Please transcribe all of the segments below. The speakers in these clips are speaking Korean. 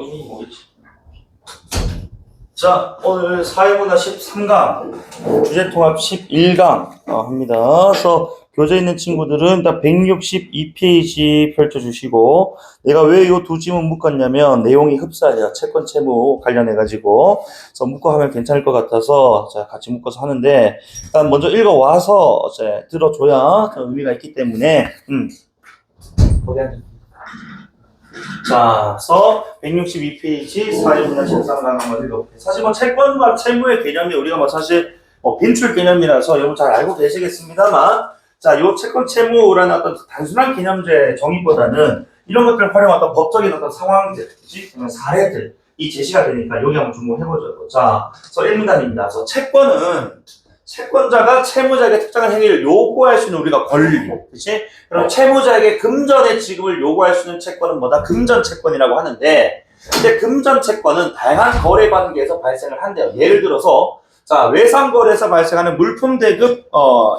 이미 뭐겠지. 자, 오늘 사회문화 13강, 주제통합 11강 합니다. 그래서 교재에 있는 친구들은 일단 162페이지 펼쳐주시고, 내가 왜 이 두 지문 묶었냐면 내용이 흡사해요. 채권 채무 관련해가지고. 그래서 묶어 하면 괜찮을 것 같아서 자, 같이 묶어서 하는데, 일단 먼저 읽어와서 이제 들어줘야 의미가 있기 때문에 자, 그래서 162페이지 사회문화 13강 한번 읽어볼게요. 사실 뭐 채권과 채무의 개념이 우리가 사실 빈출 개념이라서 여러분 잘 알고 계시겠습니다만, 자, 요 채권 채무라는 어떤 단순한 개념제 정의보다는 이런 것들을 활용한 어떤 법적인 어떤 상황들, 사례들, 이 제시가 되니까 여기 한번 주목해보죠. 자, 그래서 1문단입니다. 그래서 채권은 채권자가 채무자에게 특정한 행위를 요구할 수 있는 우리가 권리, 그렇지? 그럼 채무자에게 금전의 지급을 요구할 수 있는 채권은 뭐다? 금전 채권이라고 하는데, 근데 금전 채권은 다양한 거래 관계에서 발생을 한대요. 예를 들어서 자, 외상거래에서 발생하는 물품 대급,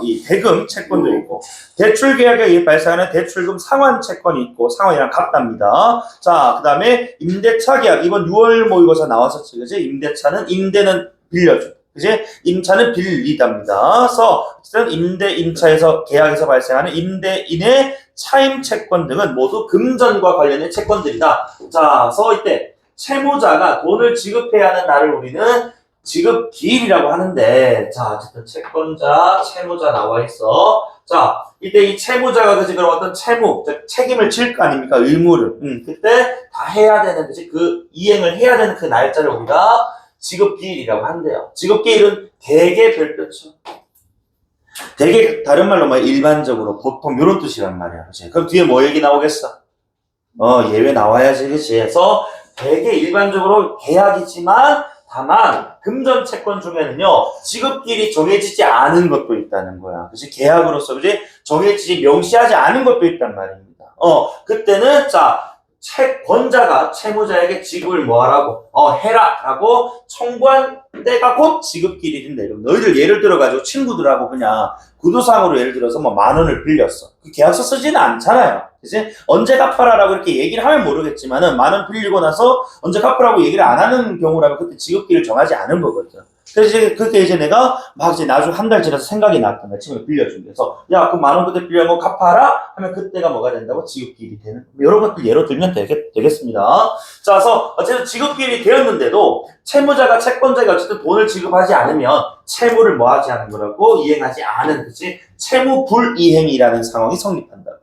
이 대금 채권도 있고, 대출 계약에 의해 발생하는 대출금 상환 채권이 있고, 상환이랑 같답니다. 자, 그 다음에 임대차 계약, 이번 6월 모의고사 나왔었지, 그지? 임대차는 임대는 빌려줘. 그지? 임차는 빌리답니다. 그래서 임대, 임차에서 계약에서 발생하는 임대인의 차임 채권 등은 모두 금전과 관련된 채권들이다. 자, 그래서 이때 채무자가 돈을 지급해야 하는 날을 우리는 지급 기일이라고 하는데, 자, 어쨌든 채권자, 채무자 나와 있어. 자, 이때 이 채무자가 그지 그런 어떤 채무, 즉 책임을 질 거 아닙니까? 의무를. 그때 다 해야 되는 그지 그 이행을 해야 되는 그 날짜를 우리가 지급기일이라고 한대요. 지급기일은 대개 별표죠. 대개 다른 말로 뭐 일반적으로 보통 이런 뜻이란 말이야. 그치? 그럼 뒤에 뭐 얘기 나오겠어? 예외 나와야지. 그치? 그래서 대개 일반적으로 계약이지만 다만 금전 채권 중에는요 지급기일이 정해지지 않은 것도 있다는 거야. 그치? 계약으로서 그치? 정해지지 명시하지 않은 것도 있단 말입니다. 그때는 자 채권자가 채무자에게 지급을 뭐하라고? 해라라고 청구한 때가 곧 지급기일이 된다. 이러면 너희들 예를 들어가지고 친구들하고 그냥 구두상으로 예를 들어서 뭐 10,000원을 빌렸어. 그 계약서 쓰지는 않잖아요. 그치? 언제 갚아라라고 이렇게 얘기를 하면 모르겠지만은 10,000원 빌리고 나서 언제 갚으라고 얘기를 안 하는 경우라면 그때 지급기일을 정하지 않은 거거든. 그래서 그때 이제 내가 막 이제 나중에 한 달 지나서 생각이 났던 거야. 친구가 빌려준 게서 야, 그 10,000원 그때 빌려온 거 갚아라 하면 그때가 뭐가 된다고? 지급기일이 되는. 이런 것들 예로 들면 되겠습니다. 자, 그래서 어쨌든 지급기일이 되었는데도 채무자가 채권자에게 어쨌든 돈을 지급하지 않으면 채무를 뭐 하지 않은 거라고? 이행하지 않은 그치? 채무 불이행이라는 상황이 성립한다고요.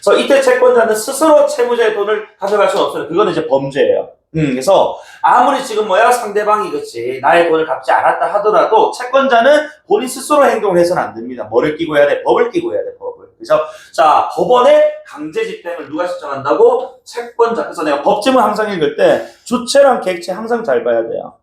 그래서 이때 채권자는 스스로 채무자의 돈을 가져갈 수는 없어요. 그거는 이제 범죄예요. 그래서 아무리 지금 상대방이 그치 나의 돈을 갚지 않았다 하더라도 채권자는 본인 스스로 행동을 해서는 안 됩니다. 뭐를 끼고 해야 돼? 법을 끼고 해야 돼. 법을. 그래서 자 법원에 강제 집행을 누가 신청한다고? 채권자. 그래서 내가 법제문 항상 읽을 때 주체랑 객체 항상 잘 봐야 돼요.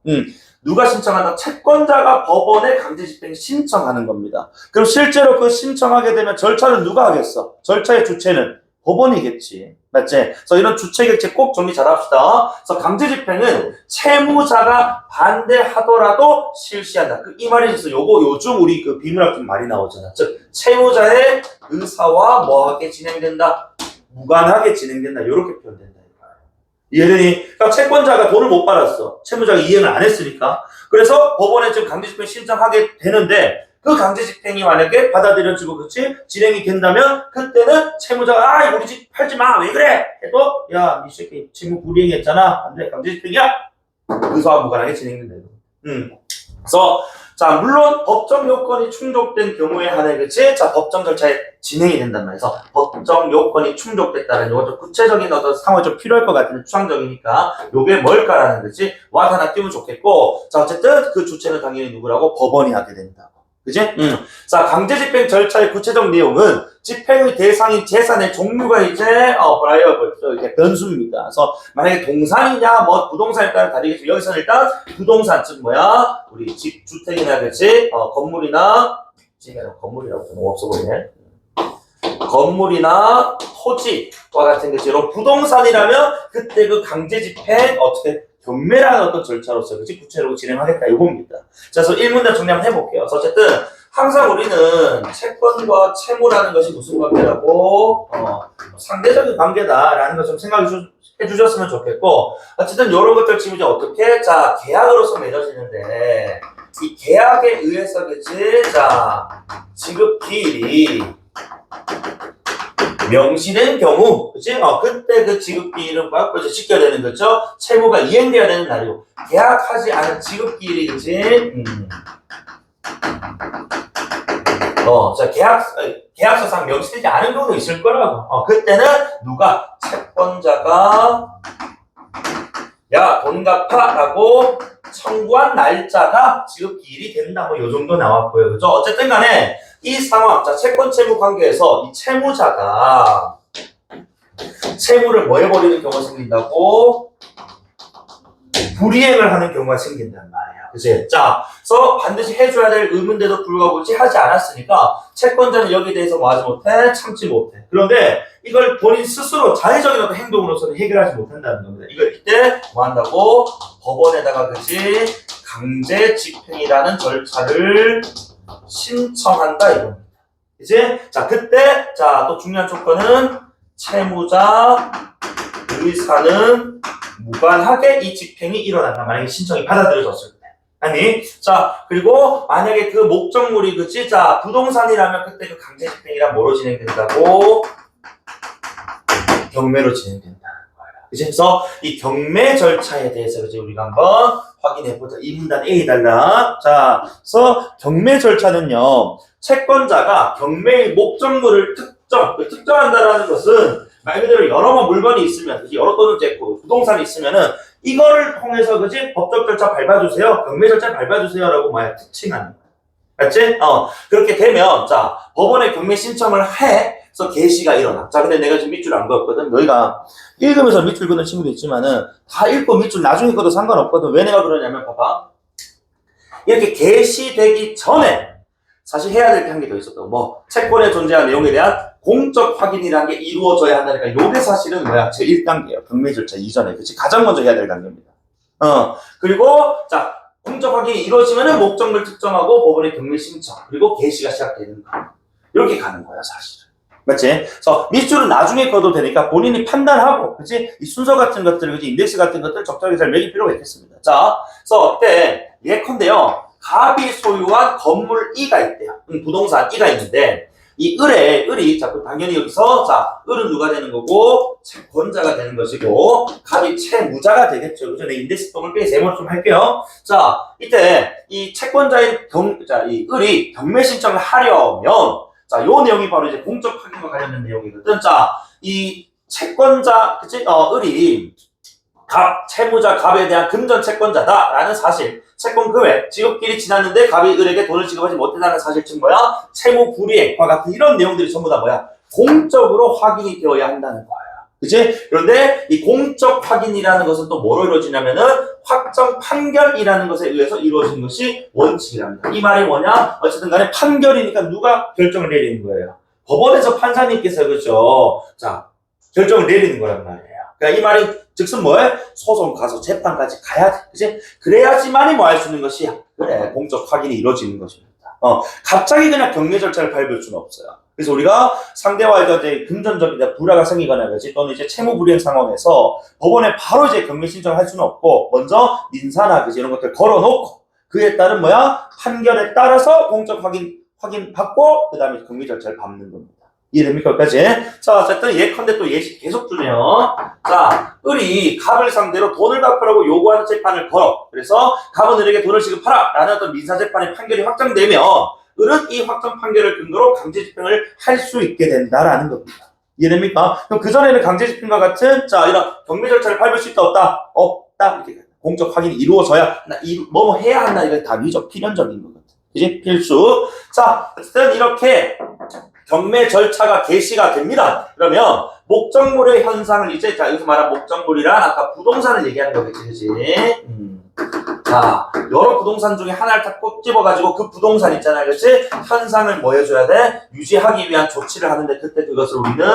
누가 신청한다? 채권자가 법원에 강제 집행 신청하는 겁니다. 그럼 실제로 그 신청하게 되면 절차는 누가 하겠어? 절차의 주체는 법원이겠지. 맞지? 그래서 이런 주체 객체 꼭 정리 잘 합시다. 그래서 강제 집행은 채무자가 반대하더라도 실시한다. 이 말이 있어서 요즘 우리 그 비문학 좀 많이 나오잖아. 즉 채무자의 의사와 뭐하게 진행된다? 무관하게 진행된다. 이렇게 표현된다. 이해되니? 그러니까 채권자가 돈을 못 받았어. 채무자가 이행을 안 했으니까. 그래서 법원에 지금 강제 집행 신청하게 되는데 그 강제 집행이 만약에 받아들여지고 그렇지 진행이 된다면 그때는 채무자가 이거 우리 집 팔지 마 왜 그래 해도 야 이 새끼 채무 불이행했잖아 안돼 강제 집행이야 의사와 무관하게 진행된다. 그래서 자 물론 법정 요건이 충족된 경우에 한해 그치 자 법정 절차에 진행이 된단 말이에요. 법정 요건이 충족됐다는 요거 좀 구체적인 어떤 상황이 좀 필요할 것 같은데 추상적이니까 요게 뭘까라는 거지 와 하나 띄우면 좋겠고 자 어쨌든 그 주체는 당연히 누구라고 법원이 하게 된다고. 그지? 자, 강제집행 절차의 구체적 내용은 집행의 대상인 재산의 종류가 이제, variable, 이렇게 변수입니다. 그래서 만약에 동산이냐, 부동산에 따라 다르겠죠. 여기서는 일단 부동산, 즉 우리 집, 주택이나 그치? 건물이나, 건물이라고 너무 없어 보이네. 건물이나 토지와 같은 것이 이런 부동산이라면 그때 그 강제집행 어떻게 경매라는 어떤 절차로서 그치 구체적으로 진행하겠다 이겁니다. 자, 그래서 1문단 정리 한번 해볼게요. 그래서 어쨌든 항상 우리는 채권과 채무라는 것이 무슨 관계라고 상대적인 관계다라는 거 좀 생각해 주셨으면 좋겠고, 어쨌든 이런 것들 지금 이제 어떻게, 자, 계약으로서 맺어지는데, 이 계약에 의해서, 그치? 자, 지급 기일이 명시된 경우, 그치? 그때 그 지급 기일은 이제 지켜야 되는 거죠? 채무가 이행돼야 되는 날이고, 계약하지 않은 지급 기일이, 그치? 자, 계약서상 명시되지 않은 경우도 있을 거라고. 그때는 누가? 채권자가, 야, 돈 갚아! 라고 청구한 날짜가 지급기일이 된다. 뭐, 요 정도 나왔고요. 그죠? 어쨌든 간에, 이 상황, 자, 채권 채무 관계에서 이 채무자가 채무를 뭐 해버리는 경우가 생긴다고? 불이행을 하는 경우가 생긴단 말이야. 그치? 자, 그래서 반드시 해줘야 될 의무인데도 불구하고 하지 않았으니까 채권자는 여기에 대해서 뭐 하지 못해? 참지 못해. 그런데 이걸 본인 스스로 자의적인 어떤 행동으로서는 해결하지 못한다는 겁니다. 이걸 이때 뭐 한다고? 법원에다가 그치? 강제 집행이라는 절차를 신청한다 이겁니다. 이제 자 그때 자 또 중요한 조건은 채무자 의사는 무관하게 이 집행이 일어난다. 만약에 신청이 받아들여졌을 때. 아니, 자, 그리고 만약에 그 목적물이 그치? 자, 부동산이라면 그때 그 강제 집행이란 뭐로 진행된다고? 경매로 진행된다는 거예요. 그치? 그래서 이 경매 절차에 대해서 그치? 우리가 한번 확인해보자. 이 문단 A 달라. 자, 그래서 경매 절차는요, 채권자가 경매의 목적물을 특정한다라는 것은 말 그대로 여러 물건이 있으면, 그치? 여러 돈을 쨌고, 부동산이 있으면은, 이거를 통해서, 그치? 법적 절차 밟아주세요. 경매 절차 밟아주세요. 라고 뭐야? 특칭하는 거야. 알지? 그렇게 되면, 자, 법원에 경매 신청을 해. 그래서 개시가 일어나. 자, 근데 내가 지금 밑줄 안 그었거든. 너희가 읽으면서 밑줄 그는 친구도 있지만은, 다 읽고 밑줄 나중에 그어도 상관없거든. 왜 내가 그러냐면, 봐봐. 이렇게 개시되기 전에, 사실 해야 될 게 한 개 더 있었다고. 뭐, 채권에 존재한 내용에 대한 공적 확인이라는 게 이루어져야 한다니까. 요게 사실은 뭐야? 제 1단계예요. 경매 절차 이전에. 그치? 가장 먼저 해야 될 단계입니다. 그리고, 자, 공적 확인이 이루어지면은 목적물 특정하고 법원의 경매 신청. 그리고 개시가 시작되는 거. 이렇게 가는 거야, 사실은. 맞지? 그래서 밑줄은 나중에 꺼도 되니까 본인이 판단하고, 그치? 이 순서 같은 것들, 그치? 인덱스 같은 것들 적절하게 잘 매길 필요가 있겠습니다. 자, 그래서 어때? 예컨대요. 갑이 소유한 건물 E가 있대요. 부동산 E가 있는데, 이 을이, 자, 당연히 여기서, 자, 을은 누가 되는 거고, 채권자가 되는 것이고, 갑이 채무자가 되겠죠. 그죠? 내 인덱스 똥을 빼 세모를 좀 할게요. 자, 이때, 이 채권자인 이 을이 경매 신청을 하려면, 자, 요 내용이 바로 이제 공적 확인과 관련된 내용이거든. 자, 이 채권자, 그치? 을이, 채무자 갑에 대한 금전 채권자다라는 사실, 채권 금액, 지급기일이 지났는데 갑이 을에게 돈을 지급하지 못했다는 사실 즉 뭐야? 채무 불이행과 같은 이런 내용들이 전부 다 뭐야? 공적으로 확인이 되어야 한다는 거야. 그치? 그런데 이 공적 확인이라는 것은 또 뭐로 이루어지냐면은 확정 판결이라는 것에 의해서 이루어진 것이 원칙이랍니다. 이 말이 뭐냐? 어쨌든 간에 판결이니까 누가 결정을 내리는 거예요? 법원에서 판사님께서 그죠? 자, 결정을 내리는 거란 말이에요. 그러니까 이 말이 즉슨 뭐해? 소송 가서 재판까지 가야 돼. 그치? 그래야지만이 뭐 할 수 있는 것이야. 그래, 공적 확인이 이루어지는 것입니다. 갑자기 그냥 경매 절차를 밟을 수는 없어요. 그래서 우리가 상대와 이제 금전적인 불화가 생기거나 그렇지 또는 이제 채무 불이행 상황에서 법원에 바로 이제 경매 신청을 할 수는 없고 먼저 민사나 그치 이런 것들 걸어놓고 그에 따른 뭐야? 판결에 따라서 공적 확인 받고 그 다음에 경매 절차를 밟는 겁니다. 이해됩니까? 여기까지? 자, 어쨌든 예컨대 또 예시 계속 주네요. 자, 을이 갑을 상대로 돈을 갚으라고 요구하는 재판을 걸어. 그래서 갑은 을에게 돈을 지급하라! 라는 어떤 민사재판의 판결이 확정되면 을은 이 확정 판결을 근거로 강제 집행을 할 수 있게 된다라는 겁니다. 이해됩니까? 그럼 그전에는 강제 집행과 같은 자, 이런 경매 절차를 밟을 수 있다, 없다? 없다. 이렇게 공적 확인이 이루어져야 뭐뭐 해야 한다. 이건 다 위적 필연적인 거거든. 그지? 필수. 자, 어쨌든 이렇게 경매 절차가 개시가 됩니다. 그러면 목적물의 현상을 이제 자 여기서 말한 목적물이란 아까 부동산을 얘기하는 거겠지, 그렇지? 자 여러 부동산 중에 하나를 딱 꼭 집어가지고 그 부동산 있잖아요, 그렇지? 현상을 뭐 해줘야 돼? 유지하기 위한 조치를 하는데 그때 그것을 우리는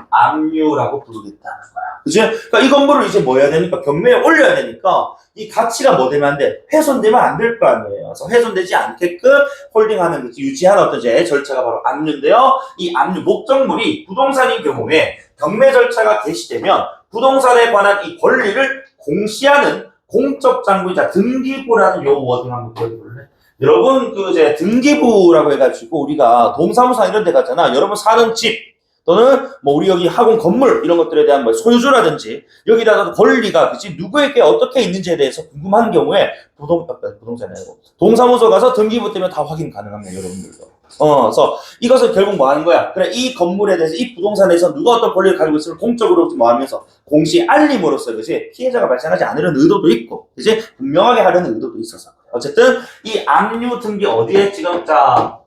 압류라고 부르겠다는 거야. 그지? 그러니까 이 건물을 이제 뭐 해야 되니까 경매에 올려야 되니까 이 가치가 뭐 되면 안 돼? 훼손되면 안 될 거 아니에요. 그래서 훼손되지 않게끔 홀딩하는 유지하는 어떤 이제 절차가 바로 압류인데요. 이 압류 목적물이 부동산인 경우에 경매 절차가 개시되면 부동산에 관한 이 권리를 공시하는 공적 장부이자 등기부라는 요 워딩 한번 기억해볼래? 여러분 그 이제 등기부라고 해가지고 우리가 동사무소 이런 데 가잖아. 여러분 사는 집 또는 뭐 우리 여기 학원 건물 이런 것들에 대한 뭐 소유주라든지 여기다가 권리가 그치 누구에게 어떻게 있는지에 대해서 궁금한 경우에 부동산이 아니고 동사무소 가서 등기부 때문에 다 확인 가능합니다, 여러분들도. 그래서 이것은 결국 뭐 하는 거야? 그래, 이 건물에 대해서 이 부동산에서 누가 어떤 권리를 가지고 있으면 공적으로 뭐 하면서 공시 알림으로써 그지 피해자가 발생하지 않으려는 의도도 있고, 그지 분명하게 하려는 의도도 있어서. 어쨌든 이 압류 등기 어디에 지금 자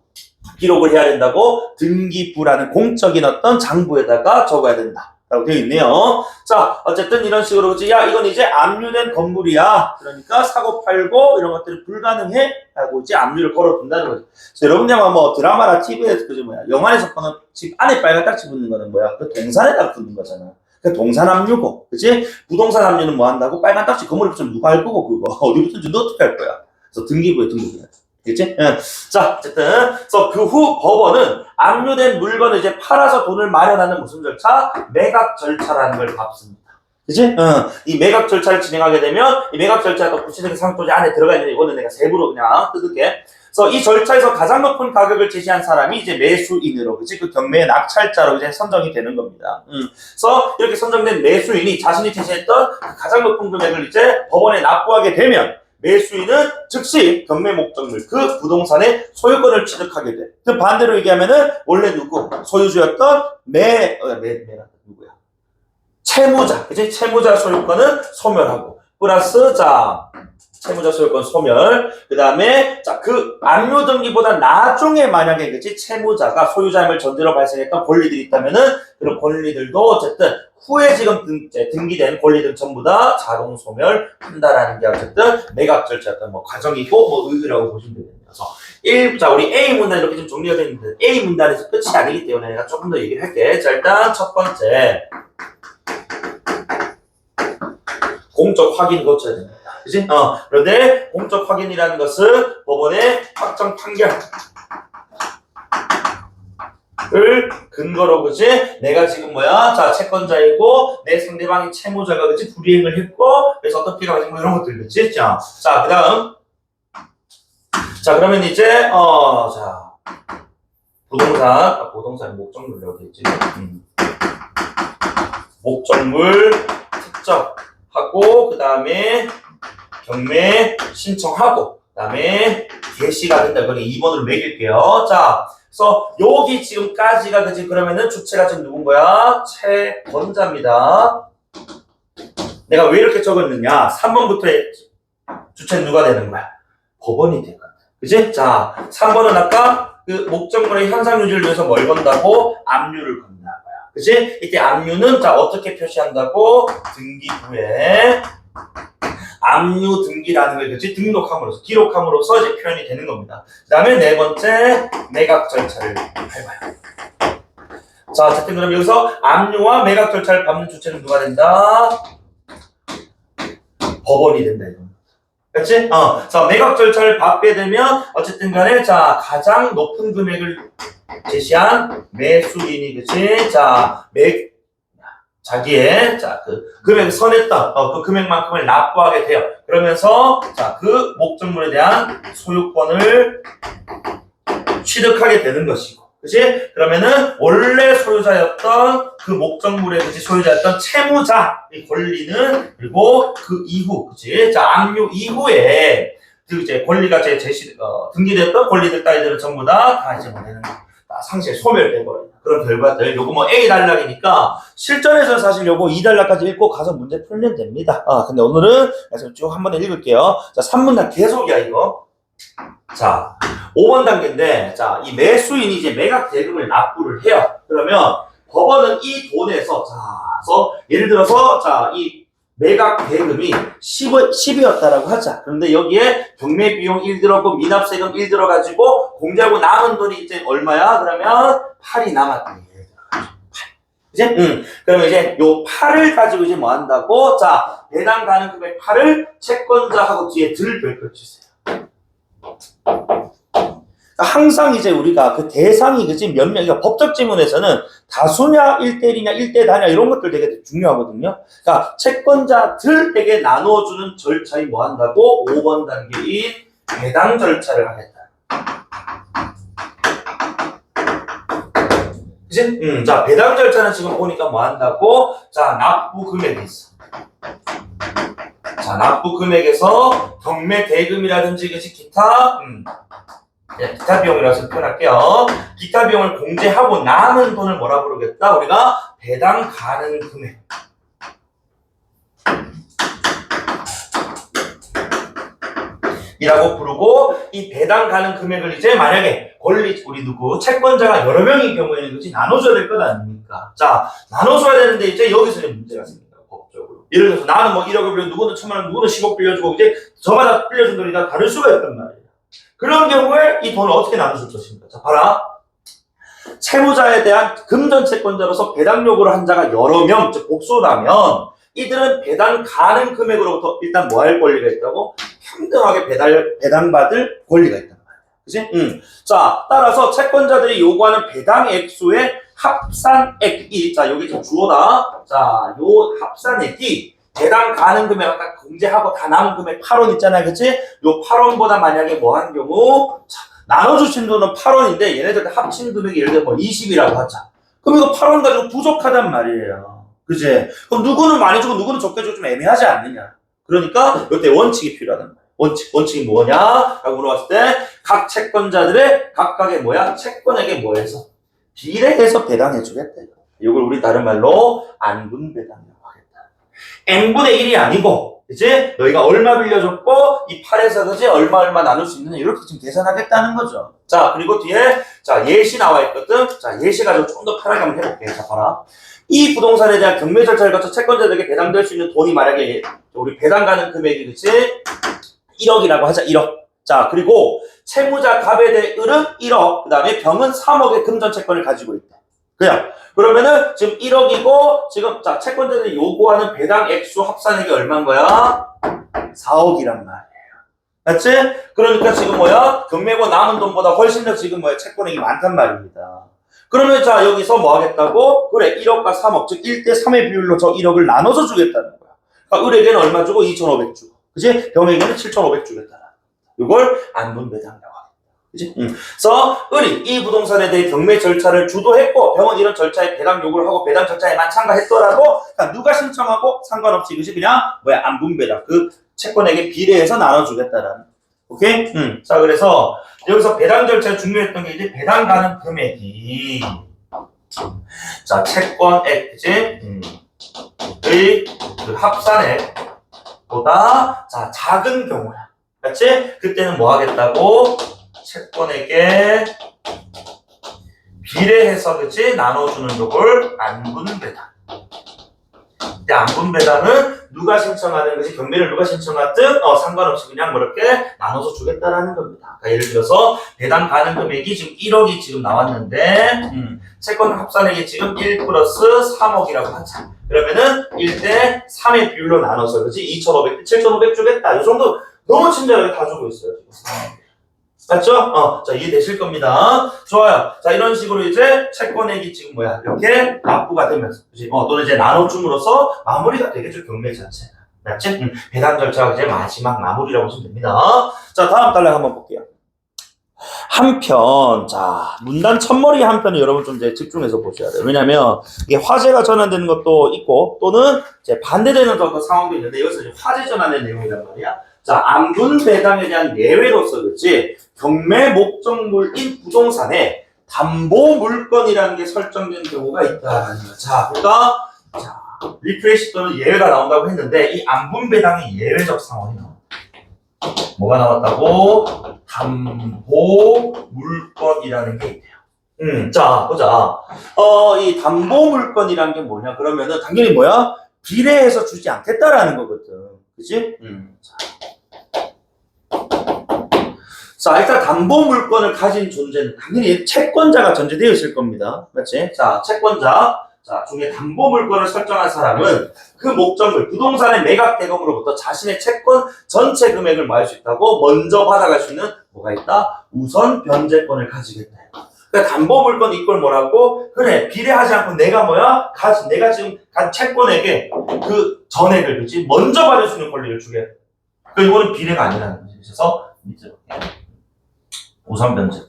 기록을 해야 된다고? 등기부라는 공적인 어떤 장부에다가 적어야 된다 라고 되어 있네요. 자, 어쨌든 이런 식으로 그치? 야, 이건 이제 압류된 건물이야. 그러니까 사고 팔고 이런 것들이 불가능해 하고 이제 압류를 걸어둔다는 거죠. 그래서 여러분들 아마 뭐 드라마나 TV에서 그지 뭐야 영화에서 보는 집 안에 빨간 딱지 붙는 거는 뭐야? 그 동산에다 붙는 거잖아. 그 동산 압류고, 그치? 부동산 압류는 뭐 한다고? 빨간 딱지 건물에 붙으면 누가 할 거고 그거 어디 붙은지 너 어떻게 할 거야? 그래서 등기부에 등록해야 돼. 그치? 자, 어쨌든, 그래서 그 후 법원은 압류된 물건을 이제 팔아서 돈을 마련하는 무슨 절차? 매각 절차라는 걸 밟습니다. 그치? 이 매각 절차를 진행하게 되면, 이 매각 절차가 또 구체적인 상토지 안에 들어가 있는데, 이거는 내가 세부로 그냥 뜯을게. 그래서 이 절차에서 가장 높은 가격을 제시한 사람이 이제 매수인으로, 그치? 그 경매의 낙찰자로 이제 선정이 되는 겁니다. 그래서 이렇게 선정된 매수인이 자신이 제시했던 가장 높은 금액을 이제 법원에 납부하게 되면, 매수인은 즉시 경매 목적물 그 부동산의 소유권을 취득하게 돼. 그 반대로 얘기하면은 원래 누구 소유주였던 누구야? 채무자, 그치? 채무자 소유권은 소멸하고 플러스 자 채무자 소유권 소멸. 그 다음에 자 그 압류 등기보다 나중에 만약에 그치 채무자가 소유자임을 전제로 발생했던 권리들이 있다면은 그런 권리들도 어쨌든 후에 지금 등기된 권리들 전부 다 자동 소멸한다라는 게 어쨌든 매각 절차였던 뭐 과정이고 뭐 의의라고 보시면 되겠네요. 그래서 자 우리 A 문단 이렇게 좀 정리가 되어 있는데 A 문단에서 끝이 아니기 때문에 내가 조금 더 얘기를 할게. 자 일단 첫 번째 공적 확인 거쳐야 됩니다. 그치? 그런데 공적 확인이라는 것은 법원의 확정 판결 을 근거로 그치? 내가 지금 뭐야? 자 채권자이고 내 상대방이 채무자가 그치? 불이행을 했고 그래서 어떤 피해가 발생 뭐 이런 것들 그치? 자 그다음 자 그러면 이제 자 부동산 목적물 여기 있지. 목적물 특정하고 그다음에 경매 신청하고 그다음에 개시가 된다. 그러니 2번으로 매길게요. 자 그래서 여기 지금까지가 그지 그러면은 주체가 지금 누군 거야? 채권자입니다. 내가 왜 이렇게 적었느냐? 3번부터의 주체는 누가 되는 거야? 법원이 되거든. 그지? 자, 3번은 아까 그 목적물의 현상 유지를 위해서 뭘 건다고? 압류를 건다는 거야. 그지? 이때 압류는 자 어떻게 표시한다고? 등기부에 압류 등기라는 걸 그치 등록함으로써 기록함으로써 이제 표현이 되는 겁니다. 그 다음에 네 번째 매각 절차를 밟아요. 자 어쨌든 그럼 여기서 압류와 매각 절차를 밟는 주체는 누가 된다? 법원이 된다 이거. 그렇지? 자 매각 절차를 밟게 되면 어쨌든 간에 자 가장 높은 금액을 제시한 매수인이 그치? 자 자기의 그 금액 선했던 그 금액만큼을 납부하게 돼요. 그러면서 자 그 목적물에 대한 소유권을 취득하게 되는 것이고, 그렇지? 그러면은 원래 소유자였던 그 목적물의 그치 소유자였던 채무자의 권리는 그리고 그 이후, 그렇지? 자 압류 이후에 그 이제 권리가 등기됐던 권리들 따위들은 전부 다 이제 뭐되는 거. 상시에 소멸돼버려요. 그런 결과들. 요거 뭐 A 단락이니까 실전에서는 사실 요거 2단락까지 읽고 가서 문제 풀면 됩니다. 근데 오늘은 그래서 쭉 한 번 읽을게요. 자, 3문단 계속이야, 이거. 자, 5번 단계인데, 자, 이 매수인이 이제 매각 대금을 납부를 해요. 그러면 법원은 이 돈에서, 자, 예를 들어서, 자, 이 매각 대금이 10이었다라고 하자. 그런데 여기에 경매 비용 1 들어가고 미납세금 1 들어가지고 공제하고 남은 돈이 이제 얼마야? 그러면 8이 남았다. 8. 그지? 그러면 이제 요 8을 가지고 이제 뭐 한다고? 자, 배당 가능 금액 8을 채권자하고 뒤에 들 별표주세요. 항상 이제 우리가 그 대상이 그지 몇 명, 그러니까 법적 지문에서는 다수냐, 1대1이냐, 1대 다냐 이런 것들 되게 중요하거든요. 그러니까 채권자들에게 나눠주는 절차에 뭐 한다고? 5번 단계인 배당 절차를 하겠다. 그치? 자, 배당 절차는 지금 보니까 뭐 한다고? 자, 납부 금액이 있어. 자, 납부 금액에서 경매 대금이라든지, 그치? 기타, 기타 비용이라서 표현할게요. 기타 비용을 공제하고 남은 돈을 뭐라 부르겠다? 우리가 배당 가능 금액. 이라고 부르고, 이 배당 가능 금액을 이제 만약에 우리 누구 채권자가 여러 명인 경우에는 그지 나눠줘야 될 것 아닙니까? 자, 나눠줘야 되는데 이제 여기서 문제가 생긴다 법적으로. 예를 들어서 나는 뭐 1억을 빌려 누구는 1,000만 원, 누구는 10억 빌려주고 이제 저마다 빌려준 돈이 다 다를 수가 있단 말이에요. 그런 경우에 이 돈을 어떻게 나눠줄 것인가? 자, 봐라. 채무자에 대한 금전 채권자로서 배당 요구를 한 자가 여러 명, 즉 복수라면 이들은 배당 가능 금액으로부터 일단 뭐 할 권리가 있다고? 평등하게 배당받을 권리가 있단 말이야. 그치? 자, 따라서 채권자들이 요구하는 배당 액수의 합산액이, 자, 여기 좀 주어다. 자, 요 합산액이 배당 가능 금액 아까 공제하고 다 남은 금액 8원 있잖아요. 그치? 요 8원보다 만약에 뭐 한 경우, 자, 나눠주신 돈은 8원인데 얘네들 합친 금액이 예를 들어 뭐 20이라고 하자. 그럼 이거 8원 가지고 부족하단 말이에요. 그치? 그럼 누구는 많이 주고 누구는 적게 주고 좀 애매하지 않느냐. 그러니까 이때 원칙이 필요하단 말이야. 원칙이 뭐냐? 라고 물어봤을 때 각 채권자들의 각각의 뭐야? 채권에게 뭐 해서? 비례해서 배당해 주겠다. 이걸 우리 다른 말로 안분배당이라고 하겠다. n분의 1이 아니고 이제 너희가 얼마 빌려줬고 이 8에서 그지 얼마 나눌 수 있느냐 이렇게 지금 계산하겠다는 거죠. 자, 그리고 뒤에 자 예시 나와 있거든. 자, 예시 가지고 좀 더 편하게 한번 해볼게. 자, 봐라. 이 부동산에 대한 경매 절차를 거쳐 채권자들에게 배당될 수 있는 돈이 만약에 우리 배당 가는 금액이 그치? 1억이라고 하자. 1억. 자, 그리고 채무자 갑에 대해 을은 1억, 그 다음에 병은 3억의 금전 채권을 가지고 있다. 그냥 그러면은 지금 1억이고 지금 자 채권자들이 요구하는 배당 액수 합산액이 얼마인 거야? 4억이란 말이에요. 맞지? 그러니까 지금 뭐야? 경매고 남은 돈보다 훨씬 더 지금 뭐야? 채권액이 많단 말입니다. 그러면 자 여기서 뭐 하겠다고? 그래 1억과 3억 즉 1대3의 비율로 저 1억을 나눠서 주겠다는 거야. 그러니까 을에게는 얼마 주고 2,500 주고 그치? 병에게는 7,500 주겠다. 이걸 안분배당이라고 합니다. 그치? 그래서 을이 이 부동산에 대해 경매 절차를 주도했고 병은 이런 절차에 배당 요구를 하고 배당 절차에만 참가했더라도 그러니까 누가 신청하고 상관없이 이것이 그냥 뭐야 안분배당 그 채권에게 비례해서 나눠주겠다라는 오케이? 자 그래서 여기서 배당 절차에 중요했던 게 이제 배당 가능 금액이 자 채권액 그치? 의 그 합산액보다 자 작은 경우야. 맞지? 그때는 뭐 하겠다고? 채권에게 비례해서 그치? 나눠주는 요걸 안분배당. 근데 안분배당은 누가 신청하든 그치? 경매를 누가 신청하든 상관없이 그냥 뭐 이렇게 나눠서 주겠다라는 겁니다. 그러니까 예를 들어서 배당 가능 금액이 지금 1억이 지금 나왔는데 채권 합산액이 지금 1 플러스 3억이라고 하자. 그러면은 1대3의 비율로 나눠서 그치? 2,500, 7,500 주겠다. 이 정도 너무 친절하게 다 주고 있어요. 맞죠? 자, 이해되실 겁니다. 좋아요. 자, 이런 식으로 이제 채권액이 지금 뭐야? 이렇게 납부가 되면서, 그치? 또는 이제 나눠줌으로써 마무리가 되겠죠, 경매 자체가. 맞지? 배당 절차가 이제 마지막 마무리라고 보시면 됩니다. 자, 다음 단락 한번 볼게요. 한편, 자, 문단 첫머리 한편을 여러분 좀 이제 집중해서 보셔야 돼요. 왜냐면, 이게 화제가 전환되는 것도 있고, 또는 이제 반대되는 어떤 상황도 있는데, 여기서 이제 화제 전환의 내용이란 말이야. 자, 안분배당에 대한 예외로서 그렇지 경매 목적물인 부동산에 담보물건이라는 게 설정된 경우가 있다. 자, 그러니까 자, 리프레시 또는 예외가 나온다고 했는데 이 안분배당의 예외적 상황이 나와. 뭐가 나왔다고? 담보물건이라는 게 있대요. 자, 보자. 이 담보물건이라는 게 뭐냐? 그러면은 당연히 뭐야? 비례해서 주지 않겠다라는 거거든. 그치? 자, 일단 담보물건을 가진 존재는 당연히 채권자가 전제되어 있을 겁니다. 맞지? 자, 채권자. 자, 중에 담보물건을 설정한 사람은 그 목적물, 부동산의 매각 대금으로부터 자신의 채권 전체 금액을 뭐 할 수 있다고? 먼저 받아갈 수 있는 뭐가 있다? 우선 변제권을 가지겠다. 그러니까 담보물건 이걸 뭐라고? 그래, 비례하지 않고 내가 뭐야? 내가 지금 간 채권에게 그 전액을 그지 먼저 받을 수 있는 권리를 주게. 그러니까 이거는 비례가 아니라는 거지. 그래서 밑으로 우선 변제권.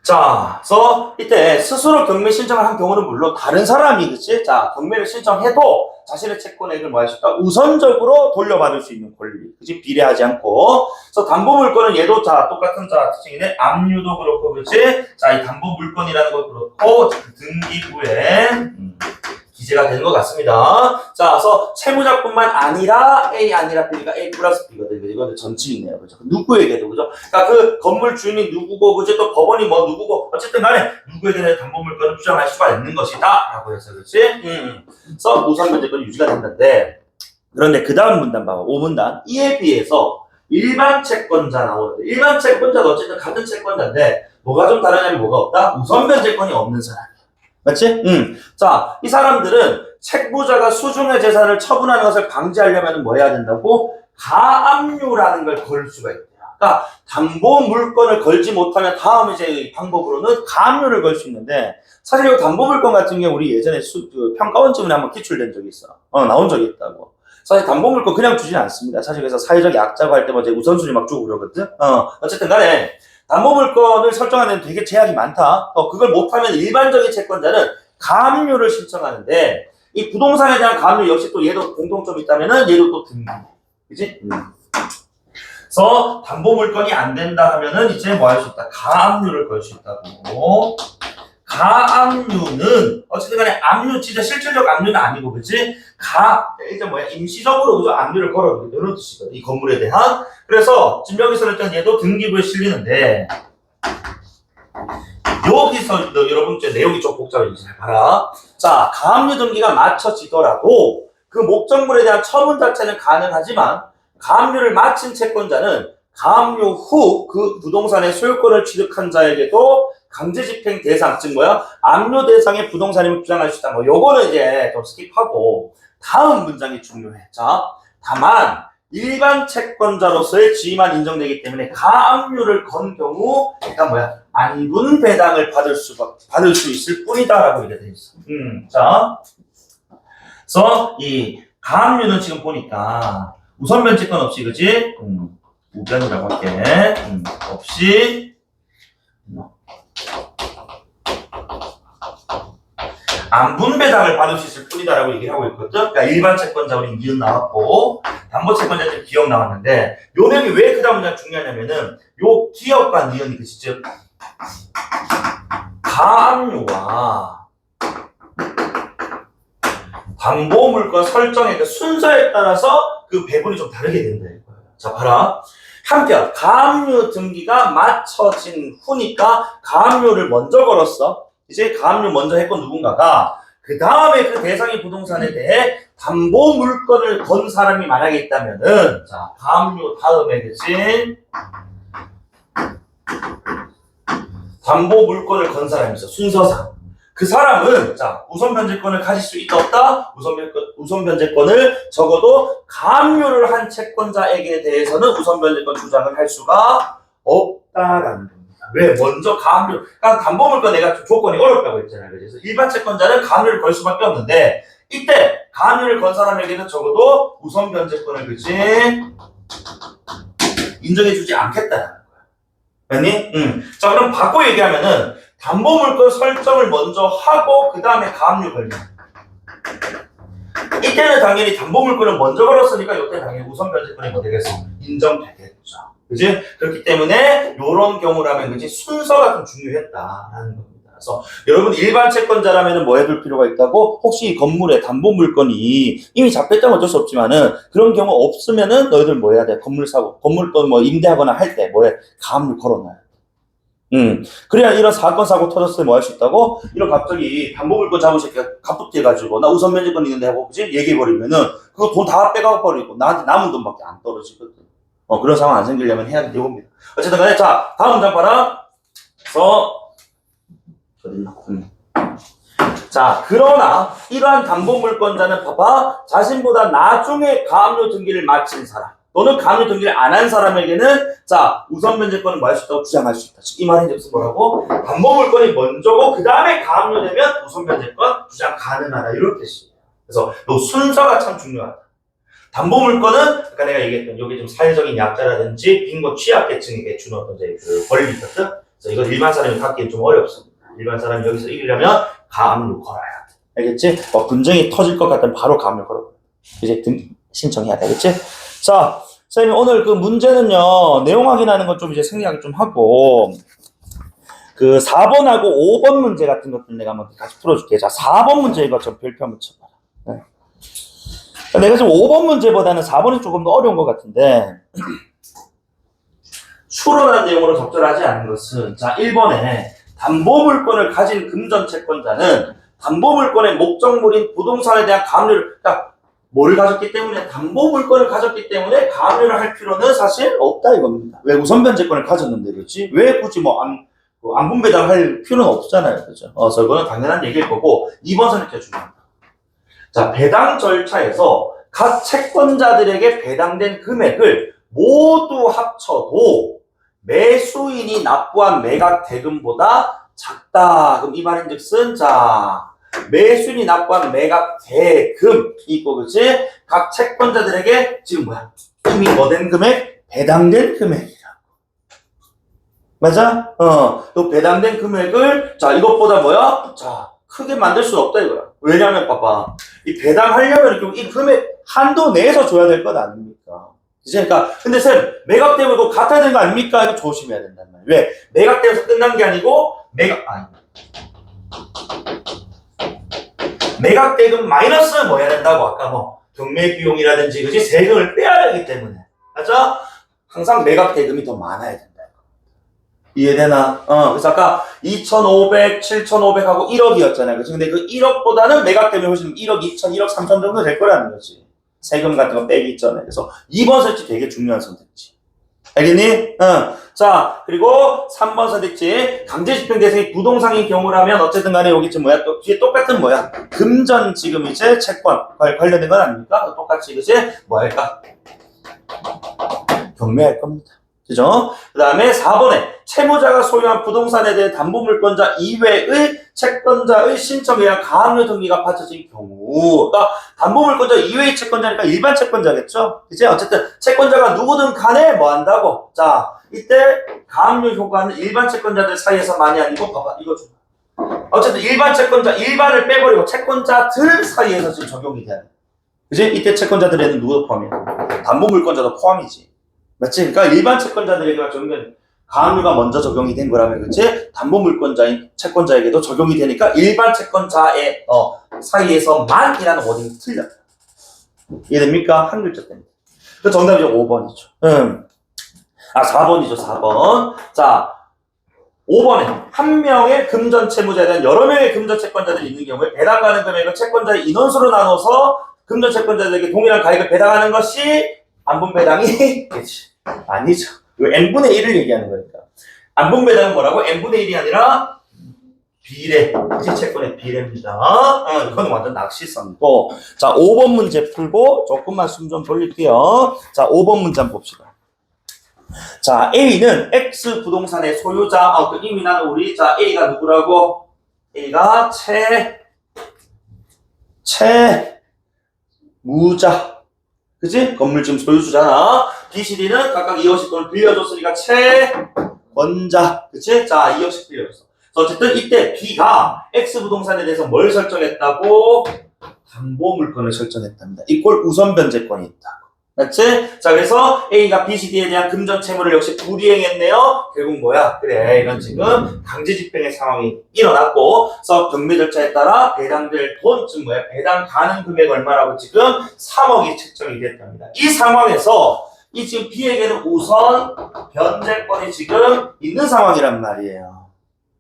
자, 그래서 이때 스스로 경매 신청을 한 경우는 물론 다른 사람이 그치? 자, 경매를 신청해도 자신의 채권액을 뭐 할 수 있다? 우선적으로 돌려받을 수 있는 권리. 그치? 비례하지 않고. 그래서 담보물건은 얘도 자, 똑같은 자, 특징이네. 압류도 그렇고, 그치? 자, 이 담보물건이라는 거 그렇고, 등기부에, 기재가 되는 것 같습니다. 자, 그래서 채무자뿐만 아니라 A 아니라 B가 A 플러스 B거든요. 이거는 전칭이네요. 그죠? 누구에게도, 그죠? 그러니까 그 건물 주인이 누구고, 그죠? 또 법원이 뭐 누구고, 어쨌든 간에 누구에게는 담보물건을 주장할 수가 있는 것이다. 라고 해서, 그렇지? 그래서 우선 변제권이 유지가 된다는데, 그런데 그 다음 문단 봐봐. 5문단. 이에 비해서 일반 채권자 나오는데, 일반 채권자도 어쨌든 같은 채권자인데, 뭐가 좀 다르냐면 뭐가 없다? 우선 변제권이 없는 사람. 맞지? 자, 이 사람들은 채무자가 수중의 재산을 처분하는 것을 방지하려면 뭐 해야 된다고? 가압류라는 걸 걸 수가 있대요. 그러니까 담보 물건을 걸지 못하면 다음 이제 방법으로는 가압류를 걸 수 있는데 사실 이 담보 물건 같은 경우 우리 예전에 그 평가원 지문에 한번 기출된 적이 있어. 나온 적이 있다고. 사실 담보 물건 그냥 주진 않습니다. 사실 그래서 사회적 약자고 할 때 뭐 이제 우선순위 막 주고 그러거든. 어쨌든 간에 담보물건을 설정하는 데 되게 제약이 많다. 그걸 못하면 일반적인 채권자는 가압류를 신청하는데 이 부동산에 대한 가압류 역시 또 얘도 공통점이 있다면은 얘도 또 등기. 그지? 그래서 담보물건이 안 된다 하면은 이제 뭐 할 수 있다? 가압류를 걸 수 있다고. 가압류는 어쨌든 간에 압류 진짜 실질적 압류는 아니고 그치? 일단 뭐야 임시적으로 그죠? 압류를 걸어 이런 뜻이거든. 이 건물에 대한. 그래서 지금 여기서 일단 얘도 등기부에 실리는데 여기서 여러분 이제 내용이 좀 복잡해지지 잘 봐라. 자, 가압류 등기가 마쳐지더라도 그 목적물에 대한 처분 자체는 가능하지만 가압류를 마친 채권자는 가압류 후 그 부동산의 소유권을 취득한 자에게도 강제집행 대상, 즉 뭐야? 압류 대상의 부동산임을 주장할 수 있다. 뭐 요거는 이제 좀 스킵하고 다음 문장이 중요해. 자, 다만 일반 채권자로서의 지위만 인정되기 때문에 가압류를 건 경우 그러니까 뭐야? 안분 배당을 받을 수 있을 뿐이다라고 이렇게 돼 있어. 자, 그래서 이 가압류는 지금 보니까 우선 변제권 없이 그지? 우변이라고 할게. 없이 안분 배당을 받을 수 있을 뿐이다라고 얘기를 하고 있거든. 그러니까 일반 채권자 우리 이은 나왔고 담보 채권자들 기억 나왔는데 요 내용이 왜 그 다음 문장 중요하냐면은 요 기억과 니은이 그 즉 가압류와 담보 물건 설정의 그 순서에 따라서 그 배분이 좀 다르게 된다 이거예요. 자, 봐라. 한편 가압류 등기가 마쳐진 후니까 가압류를 먼저 걸었어. 이제 가압류 먼저 했고 누군가가 그 다음에 그 대상의 부동산에 대해 담보 물건을 건 사람이 만약에 있다면은 자, 가압류 다음에 그치? 담보 물건을 건 사람이 있어. 순서상. 그 사람은 자, 우선 변제권을 가질 수 있다 없다? 우선 변제권을 적어도 가압류를 한 채권자에게 대해서는 우선 변제권 주장을 할 수가 없다라는 겁니다. 왜? 먼저 가압류. 그러니까 담보물건 내가 조건이 어렵다고 했잖아요. 그래서 일반 채권자는 가압류를 걸 수밖에 없는데 이때 가압류를 건 사람에게는 적어도 우선 변제권을 그치? 인정해주지 않겠다는 거야. 아니? 자, 그럼 바꿔 얘기하면은 담보물건 설정을 먼저 하고 그 다음에 가압류 걸려. 이때는 당연히 담보물건을 먼저 걸었으니까 이때 당연히 우선 변제권이 뭐 되겠어? 인정되겠죠. 그지? 그렇기 때문에 이런 경우라면 그지 순서가 좀 중요했다라는 겁니다. 그래서 여러분 일반 채권자라면은 뭐 해둘 필요가 있다고? 혹시 이 건물에 담보 물건이 이미 잡혔다면 어쩔 수 없지만은 그런 경우 없으면은 너희들 뭐 해야 돼? 건물 사고 건물권 뭐 임대하거나 할 때 뭐해? 가압류 걸어놔야 돼. 그래야 이런 사건 사고 터졌을 때 뭐 할 수 있다고? 이런 갑자기 담보 물건 잡으실 때 갑툭튀해가지고 나 우선 면제권 있는데 하고 그지? 얘기해버리면은 그거 돈 다 빼가버리고 나한테 남은 돈밖에 안 떨어지거든. 그런 상황 안 생기려면 해야 되는 겁니다. 어쨌든 간에 자 다음 문장 봐라. 그래서 어딨나? 자, 그러나 이러한 담보물권자는 봐봐, 자신보다 나중에 가압류 등기를 마친 사람 또는 가압류 등기를 안 한 사람에게는 자, 우선 면제권을 뭐 할 수 있다고 주장할 수 있다. 이 말이 무슨 뭐라고? 담보물권이 먼저고 그 다음에 가압류되면 우선 면제권 주장 가능하다. 이렇게 시. 그래서 이 순서가 참 중요하다. 담보물권은 아까 내가 얘기했던 여기 좀 사회적인 약자라든지 빈곤 취약계층에게 주는 어떤 그 권리 있거든. 그래서 이거 일반 사람이 갖기엔 좀 어렵습니다. 일반 사람이 여기서 이기려면 가압류 걸어야 돼. 알겠지? 분쟁이 터질 것 같으면 바로 가압류 걸어. 이제 신청해야 돼. 알겠지? 자, 선생님 오늘 그 문제는요, 내용 확인하는 건 좀 이제 생략을 좀 하고, 그 4번하고 5번 문제 같은 것들 내가 한번 같이 풀어줄게. 자, 4번 문제 이거 좀 별표 한번 쳐봐라. 네. 내가 지금 5번 문제보다는 4번이 조금 더 어려운 것 같은데, 추론한 내용으로 적절하지 않은 것은, 자, 1번에 담보물권을 가진 금전채권자는 담보물권의 목적물인 부동산에 대한 가압류를, 그러니까 뭘 가졌기 때문에, 담보물권을 가졌기 때문에 가압류를 할 필요는 사실 없다 이겁니다. 왜 우선변제권을 가졌는데, 그렇지? 왜 굳이 안분배당 할 필요는 없잖아요. 그죠? 그래서 이거는 당연한 얘기일 거고, 2번 선택해 중요합니다. 자, 배당 절차에서 각 채권자들에게 배당된 금액을 모두 합쳐도 매수인이 납부한 매각 대금보다 작다. 그럼 이 말인즉슨 자, 매수인이 납부한 매각 대금 이거 그치? 각 채권자들에게 지금 뭐야? 이미 뭐 된 금액? 배당된 금액이라고. 맞아? 또 배당된 금액을 자, 이것보다 뭐야? 자, 크게 만들 수 없다 이거야. 왜냐면 봐봐. 이 배당하려면 이 금액 한도 내에서 줘야 될 것 아닙니까? 그러니까 근데 쌤 매각되면 이거 같아야 되는 거 아닙니까? 이거 조심해야 된단 말이야. 왜? 매각되면서 끝난 게 아니고 매각대금 마이너스 뭐 해야 된다고 아까 뭐 경매 비용이라든지 그지 세금을 빼야 되기 때문에 맞아? 항상 매각대금이 더 많아야 된다. 이해되나? 그래서 아까 2,500, 7,500하고 1억이었잖아요. 그치? 근데 그 1억보다는 매각되면 훨씬 1억, 2천, 1억 3천 정도 될 거라는 거지. 세금 같은 거 빼기 있잖아요. 그래서 2번 선택지 되게 중요한 선택지. 알겠니? 자, 그리고 3번 선택지. 강제집행 대상이 부동산인 경우라면 어쨌든 간에 여기 지금 뭐야? 또 뒤에 똑같은 뭐야? 금전 지금 이제 채권 관련된 건 아닙니까? 똑같이 그치? 뭐 할까? 경매할 겁니다. 그죠? 그 다음에 4번에 채무자가 소유한 부동산에 대해 담보물권자 이외의 채권자의 신청에 의한 가압류 등기가 받쳐진 경우 그러니까 담보물권자 이외의 채권자니까 일반 채권자겠죠? 이제 어쨌든 채권자가 누구든 간에 뭐 한다고? 자, 이때 가압류 효과는 일반 채권자들 사이에서만이 아니고 봐봐 이거 좀 어쨌든 일반 채권자 일반을 빼버리고 채권자들 사이에서 지금 적용이 돼요. 그지? 이때 채권자들에는 누구도 포함이야? 담보물권자도 포함이지. 맞지? 그러니까 일반 채권자들에게 적용된 가압류가 먼저 적용이 된 거라면 그치? 담보물권자인 채권자에게도 적용이 되니까 일반 채권자의 사이에서만이라는 워딩이 틀려. 이해됩니까? 한 글자 때문에. 그 정답이 5번이죠. 4번이죠. 4번. 자, 5번에 한 명의 금전 채무자에 대한 여러 명의 금전 채권자들이 있는 경우에 배당가는 금액을 채권자의 인원수로 나눠서 금전 채권자들에게 동일한 가액을 배당하는 것이 안분배당이 그치? 아니죠. 이 n분의 1을 얘기하는 거니까. 안분배당은 뭐라고? n분의 1이 아니라 비례. 그치? 채권의 비례입니다. 이건 완전 낚시성이고. 자, 5번 문제 풀고 조금만 숨 좀 돌릴게요. 자, 5번 문제 한번 봅시다. 자, A는 X 부동산의 소유자. 그 이미 나는 우리 자 A가 누구라고? A가 채무자. 그치? 건물주금 소유주잖아. B, C, D는 각각 2억씩 돈을 빌려줬으니까 채권자. 그치? 자, 2억씩 빌려줬어. 어쨌든 이때 B가 X 부동산에 대해서 뭘 설정했다고? 담보물권을 설정했답니다. 이꼴 우선변제권이 있다고. 맞지? 자, 그래서 A가 B, C, D에 대한 금전 채무를 역시 불이행했네요. 결국 뭐야? 그래, 이건 지금 강제집행의 상황이 일어났고, 그래서 경매 절차에 따라 배당될 돈, 즉 뭐야? 배당 가능 금액 얼마라고 지금 3억이 책정이 됐답니다. 이 상황에서 이 지금 B에게는 우선 변제권이 지금 있는 상황이란 말이에요.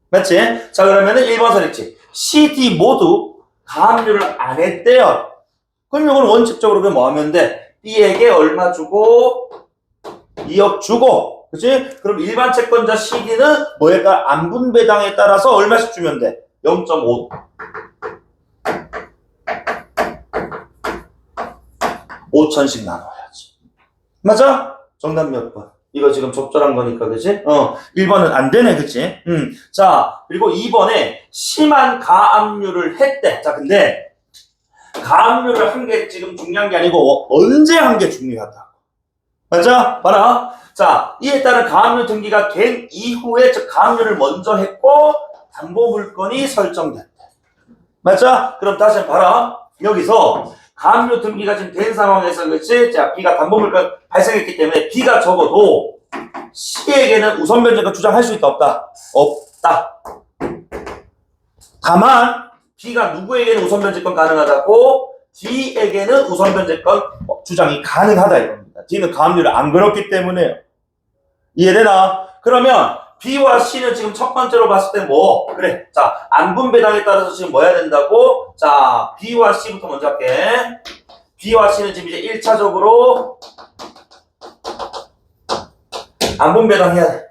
맞지? 자, 그러면은 1번 선택지. C, D 모두 가압류를 안 했대요. 그럼 이건 원칙적으로 뭐 하면 돼? B에게 얼마 주고 2억 주고 그치? 그럼 일반 채권자 CD는 뭐랄까 안분배당에 따라서 얼마씩 주면 돼? 0.5. 5천씩 나눠야지. 맞아? 정답 몇 번? 이거 지금 적절한 거니까, 그치? 1번은 안 되네, 그치? 자, 그리고 2번에 심한 가압류를 했대. 자, 근데 가압류를 한 게 지금 중요한 게 아니고 언제 한 게 중요하다. 맞아? 봐라. 자, 이에 따른 가압류 등기가 된 이후에 즉 가압류를 먼저 했고 담보물건이 설정됐대. 맞아? 그럼 다시 봐라. 여기서 가압류 등기가 지금 된 상황에서 그렇지? 자, B가 담보물건 발생했기 때문에 B가 적어도 C에게는 우선 변제권 주장할 수 있다 없다? 없다. 다만 B가 누구에게는 우선 변제권 가능하다고? D에게는 우선 변제권 주장이 가능하다 이겁니다. D는 가압류를 안 걸었기 때문에요. 이해되나? 그러면 B와 C는 지금 첫 번째로 봤을 때 뭐? 그래. 자, 안분배당에 따라서 지금 뭐 해야 된다고? 자, B와 C부터 먼저 할게. B와 C는 지금 이제 1차적으로 안분배당 해야 돼.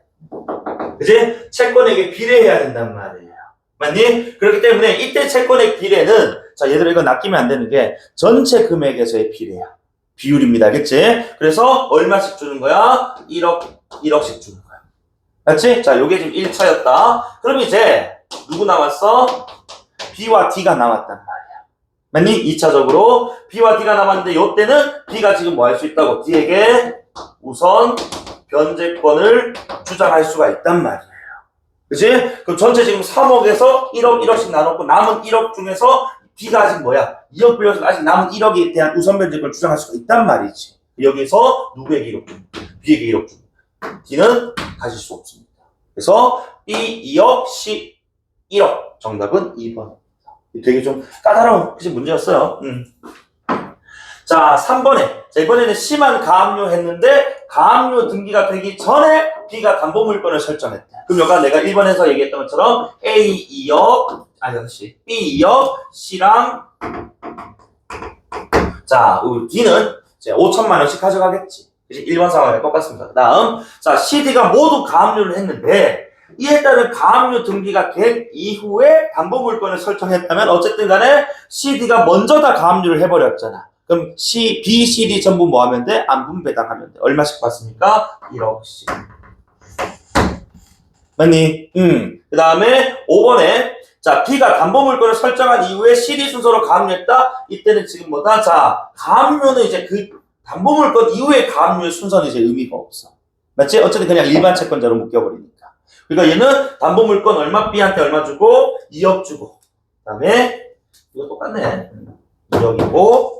그지? 채권에게 비례해야 된단 말이에요. 맞니? 그렇기 때문에 이때 채권의 비례는 자, 얘들아 이거 낚이면 안 되는 게 전체 금액에서의 비례야. 비율입니다. 그치? 그래서 얼마씩 주는 거야? 1억씩 주는 거야. 맞지? 자, 요게 지금 1차였다. 그럼 이제 누구 남았어? B와 D가 남았단 말이야. 맞니? 2차적으로 B와 D가 남았는데 요때는 B가 지금 뭐 할 수 있다고? D에게 우선 변제권을 주장할 수가 있단 말이에요. 그치? 그럼 전체 지금 3억에서 1억씩 나눴고 남은 1억 중에서 B가 아직 뭐야? 2억 빌려서 아직 남은 1억에 대한 우선 변제권을 주장할 수가 있단 말이지. 여기서 누구에게 1억 줍니다. B에게 1억 줍니다. D는 가질 수 없습니다. 그래서 B 2억, C 1억. 정답은 2번. 되게 좀 까다로운 그치 문제였어요. 자, 3번에. 자, 이번에는 심한 가압류 했는데 가압류 등기가 되기 전에 B가 담보물건을 설정했대. 그럼 여기가 내가 1번에서 얘기했던 것처럼 A 2억, B 2억, C랑 자, 우리 D는 이제 5천만 원씩 가져가겠지. 그치? 1번 상황이랑 똑같습니다. 다음, 자, C, D가 모두 가압류를 했는데 이에 따른 가압류 등기가 된 이후에 담보물건을 설정했다면 어쨌든 간에 C, D가 먼저 다 가압류를 해버렸잖아. 그럼 B, C, D 전부 뭐 하면 돼? 안분배당하면 돼. 얼마씩 받습니까? 1억씩. 맞니? 그 다음에 5번에 자, B가 담보물건을 설정한 이후에 C, D 순서로 가압류했다? 이때는 지금 뭐다? 자, 가압류는 이제 그 담보물건 이후에 가압류의 순서는 이제 의미가 없어. 맞지? 어쨌든 그냥 일반 채권자로 묶여버리니까. 그러니까 얘는 담보물건 얼마 B한테 얼마 주고 2억 주고 그 다음에 이거 똑같네. 2억이고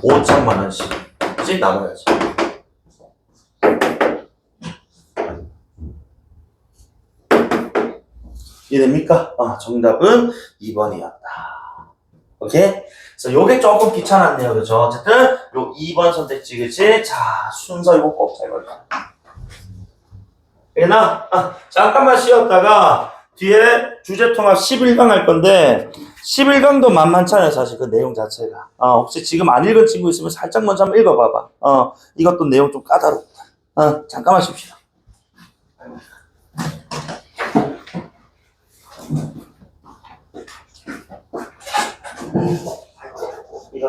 5천만 원씩 그치? 나눠야지. 이해됩니까? 정답은 2번이었다. 오케이? 그래서 요게 조금 귀찮았네요. 그죠? 어쨌든 요 2번 선택지 그치? 자, 순서 이거 꼭 잘 걸려. 얘나 잠깐만 쉬었다가 뒤에 주제통합 11강 할 건데 11강도 만만찮아요. 사실 그 내용 자체가. 혹시 지금 안 읽은 친구 있으면 살짝 먼저 한번 읽어봐봐. 이것도 내용 좀 까다롭다. 잠깐만 쉽시다. 이거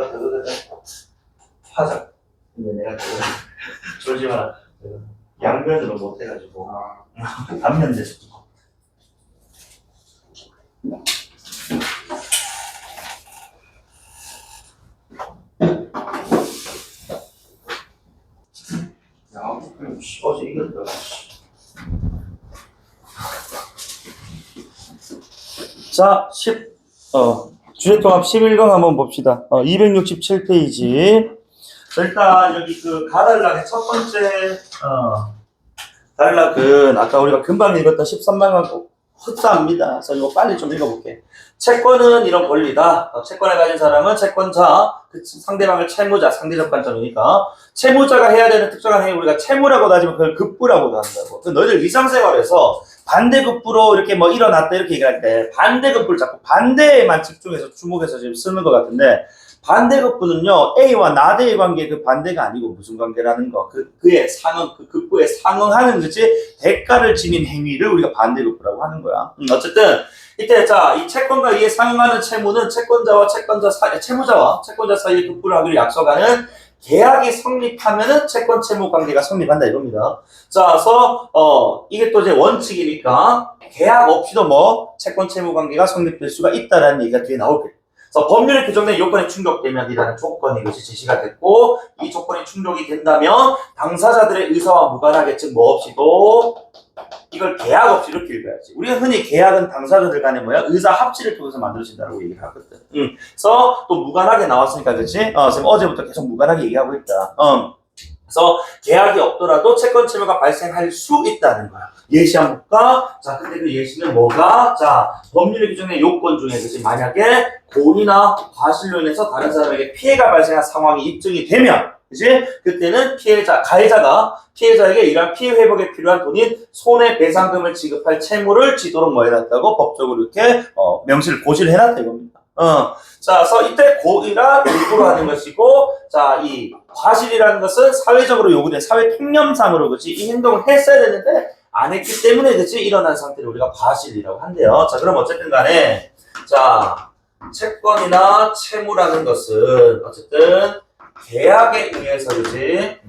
화장. 근데 내가 졸지 마라. 양면으로 못해가지고 앞면 돼서. 어제 이겼다. 자, 주제통합 11강 한번 봅시다. 267페이지. 일단 여기 그 가달락의 첫 번째 가달락은 아까 우리가 금방 읽었던 13방하고 흡사합니다. 그래서 이거 빨리 좀 읽어볼게. 채권은 이런 권리다. 채권을 가진 사람은 채권자, 그 상대방을 채무자, 상대적 관점이니까 채무자가 해야 되는 특정한 행위 우리가 채무라고 하지만 그걸 급부라고도 한다고. 너희들 일상생활에서 반대급부로 이렇게 뭐 일어났다 이렇게 얘기할 때 반대급부를 자꾸 반대에만 집중해서 주목해서 지금 쓰는 것 같은데 반대급부는요, A와 나대의 관계 그 반대가 아니고 무슨 관계라는 거. 그의 상응, 그 급부에 상응하는 거지, 대가를 지닌 행위를 우리가 반대급부라고 하는 거야. 어쨌든, 이때, 자, 이 채권과 이에 상응하는 채무는 채권자와 채무자 사이에 급부를 하기로 약속하는 계약이 성립하면은 채권 채무 관계가 성립한다 이겁니다. 자, 그래서 이게 또 이제 원칙이니까 계약 없이도 뭐 채권 채무 관계가 성립될 수가 있다라는 얘기가 뒤에 나오겠죠. 그래서 법률에 규정된 요건이 충족되면이라는 조건이 이것이 제시가 됐고, 이 조건이 충족이 된다면 당사자들의 의사와 무관하게 즉 뭐 없이도 이걸 계약 없이 이렇게 읽어야지. 우리가 흔히 계약은 당사자들 간에 뭐야? 의사 합치를 통해서 만들어진다고 얘기를 하거든. 그래서 또 무관하게 나왔으니까, 그치? 선생님 어제부터 계속 무관하게 얘기하고 있다. 그래서 계약이 없더라도 채권 채무가 발생할 수 있다는 거야. 예시 한번 볼까? 자, 근데 그 예시는 뭐가? 자, 법률의 규정의 요건 중에, 그치? 만약에 고의나 과실로 인해서 다른 사람에게 피해가 발생한 상황이 입증이 되면, 그치? 그때는 가해자가 피해자에게 이러한 피해 회복에 필요한 돈인 손해배상금을 지급할 채무를 지도록 뭐 해놨다고 법적으로 이렇게 명시를 고시를 해놨다 이겁니다. 자, 그래서 이때 고의라 일부러 하는 것이고, 자, 이 과실이라는 것은 사회적으로 요구된 사회 통념상으로, 그치? 이 행동을 했어야 되는데 안 했기 때문에, 그치? 일어난 상태를 우리가 과실이라고 한대요. 자, 그럼 어쨌든 간에, 자, 채권이나 채무라는 것은 어쨌든 계약에 의해서, 그치?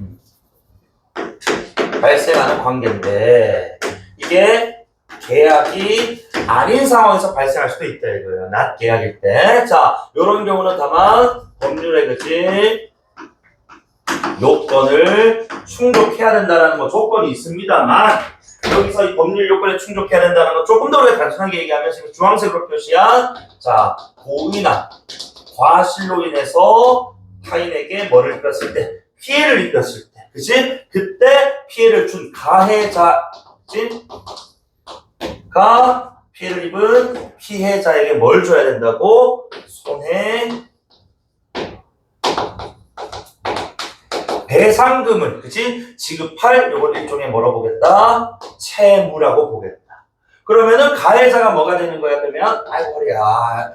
발생하는 관계인데, 이게 계약이 아닌 상황에서 발생할 수도 있다 이거예요. not 계약일 때. 자, 요런 경우는 다만 법률에, 그치? 요건을 충족해야 된다는 거 조건이 있습니다만, 여기서 이 법률 요건에 충족해야 된다는 건 조금 더 우리가 단순하게 얘기하면 지금 주황색으로 표시한, 자, 고의나 과실로 인해서 타인에게 뭐를 입혔을 때, 피해를 입혔을 때, 그치? 그때 피해를 준 가해자, 그치? 가 피해를 입은 피해자에게 뭘 줘야 된다고? 배상금을, 그치? 지급할 요걸 일종의 뭐라고 보겠다? 채무라고 보겠다. 그러면은 가해자가 뭐가 되는 거야? 그러면 아이고 허리야,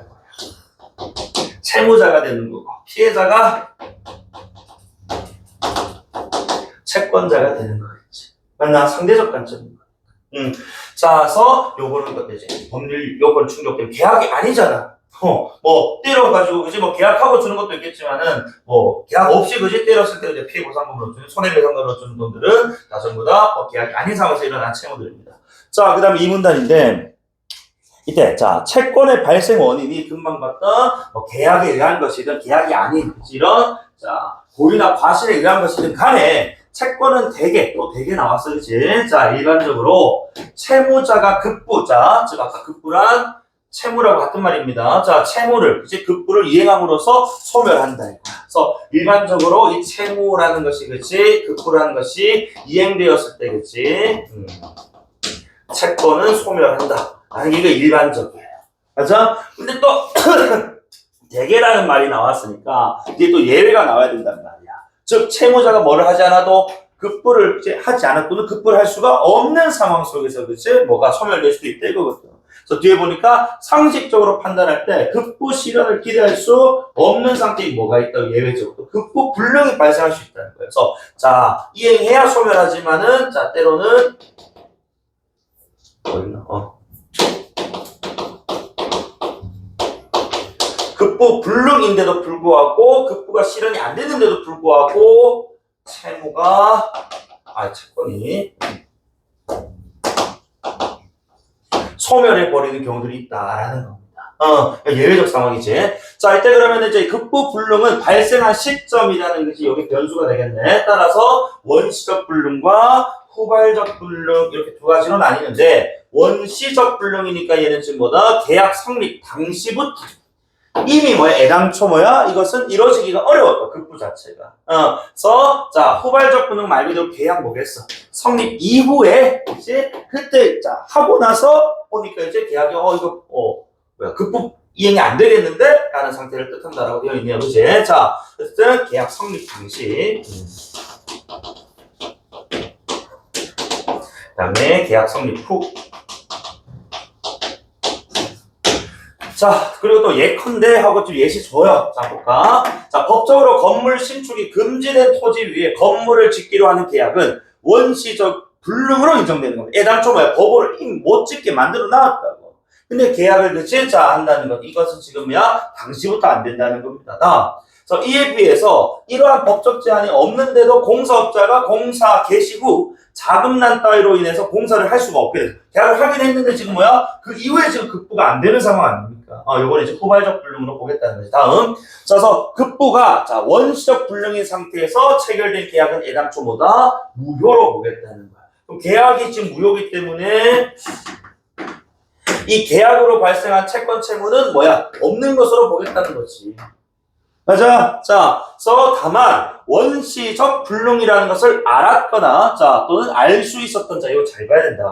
채무자가 되는 거고, 피해자가 채권자가 되는 거겠지. 맞나? 상대적 관점인 거야. 자, 그래서 요거는 또 이제 법률 요건 충족되면 계약이 아니잖아. 뭐 때려가지고, 그지? 뭐 계약하고 주는 것도 있겠지만은 뭐 계약 없이, 그지? 때렸을 때 이제 피해 보상금으로 주는, 손해배상금으로 주는 돈들은 다 전부 다 계약이 아닌 상황에서 일어난 채무들입니다. 자, 그다음에 이 문단인데, 이때 자, 채권의 발생 원인이 금방 봤던 뭐 계약에 의한 것이든 계약이 아닌, 그치? 이런 자, 고의나 과실에 의한 것이든 간에 채권은 대개 나왔어, 그치? 자, 일반적으로 채무자가 급부자, 즉 아까 급부란 채무라고 같은 말입니다. 자, 채무를, 그치? 급부를 이행함으로써 소멸한다. 그래서 일반적으로 이 채무라는 것이, 그치? 급부라는 것이 이행되었을 때, 그치? 채권은 소멸한다. 아니, 이거 일반적이에요. 맞아? 근데 또 대개라는 말이 나왔으니까 이제 또 예외가 나와야 된단 말이야. 즉 채무자가 뭐를 하지 않아도 급부를 하지 않았고는 급부를 할 수가 없는 상황 속에서, 그치? 뭐가 소멸될 수도 있다 이거거든. 그래서 뒤에 보니까 상식적으로 판단할 때 급부 실현을 기대할 수 없는 상태에 뭐가 있다고 예외적으로 급부 불능이 발생할 수 있다는 거예요. 그래서 자, 이행해야 소멸하지만은 자, 때로는 급부 불능인데도 불구하고, 급부가 실현이 안 되는데도 불구하고 채권이 소멸해 버리는 경우들이 있다라는 겁니다. 예외적 상황이지. 자, 이때 그러면 이제 급부 불능은 발생한 시점이라는 것이 여기 변수가 되겠네. 따라서 원시적 불능과 후발적 불능 이렇게 두 가지로 나뉘는데, 원시적 불능이니까 얘는 지금 뭐다? 계약 성립 당시부터 이미 뭐야? 애당초 뭐야? 이것은 이루어지기가 어려웠다. 급부 자체가. 그래서 자, 후발적 불능 말 그대로 계약 뭐겠어? 성립 이후에 이제 그때 자 하고 나서 보니까 이제 계약이 급부 이행이 안 되겠는데? 라는 상태를 뜻한다라고 되어 있네요. 그치? 자, 어쨌든 계약 성립 당시. 그 다음에 계약 성립 후. 자, 그리고 또 예컨대 하고 좀 예시 줘요. 자, 볼까? 자, 법적으로 건물 신축이 금지된 토지 위에 건물을 짓기로 하는 계약은 원시적 불능으로 인정되는 겁니다. 애당초 뭐야? 법으로 못 짓게 만들어 놨다고. 근데 계약을 그치? 자, 한다는 것. 이것은 지금이야 당시부터 안 된다는 겁니다. 그래서 이에 비해서 이러한 법적 제한이 없는데도 공사업자가 공사 개시 후 자금난 따위로 인해서 공사를 할 수가 없게 돼서 계약을 하긴 했는데 지금 뭐야? 그 이후에 지금 급부가 안 되는 상황 아닙니까? 요번에 이제 후발적 불능으로 보겠다는 거지. 다음. 자, 그래서 급부가 자, 원시적 불능인 상태에서 체결된 계약은 애당초 뭐다? 무효로 보겠다는 거야. 그럼 계약이 지금 무효이기 때문에 이 계약으로 발생한 채권 채무는 뭐야? 없는 것으로 보겠다는 거지. 맞아. 자, 그래서 다만 원시적 불능이라는 것을 알았거나 자 또는 알 수 있었던 자 이거 잘 봐야 된다.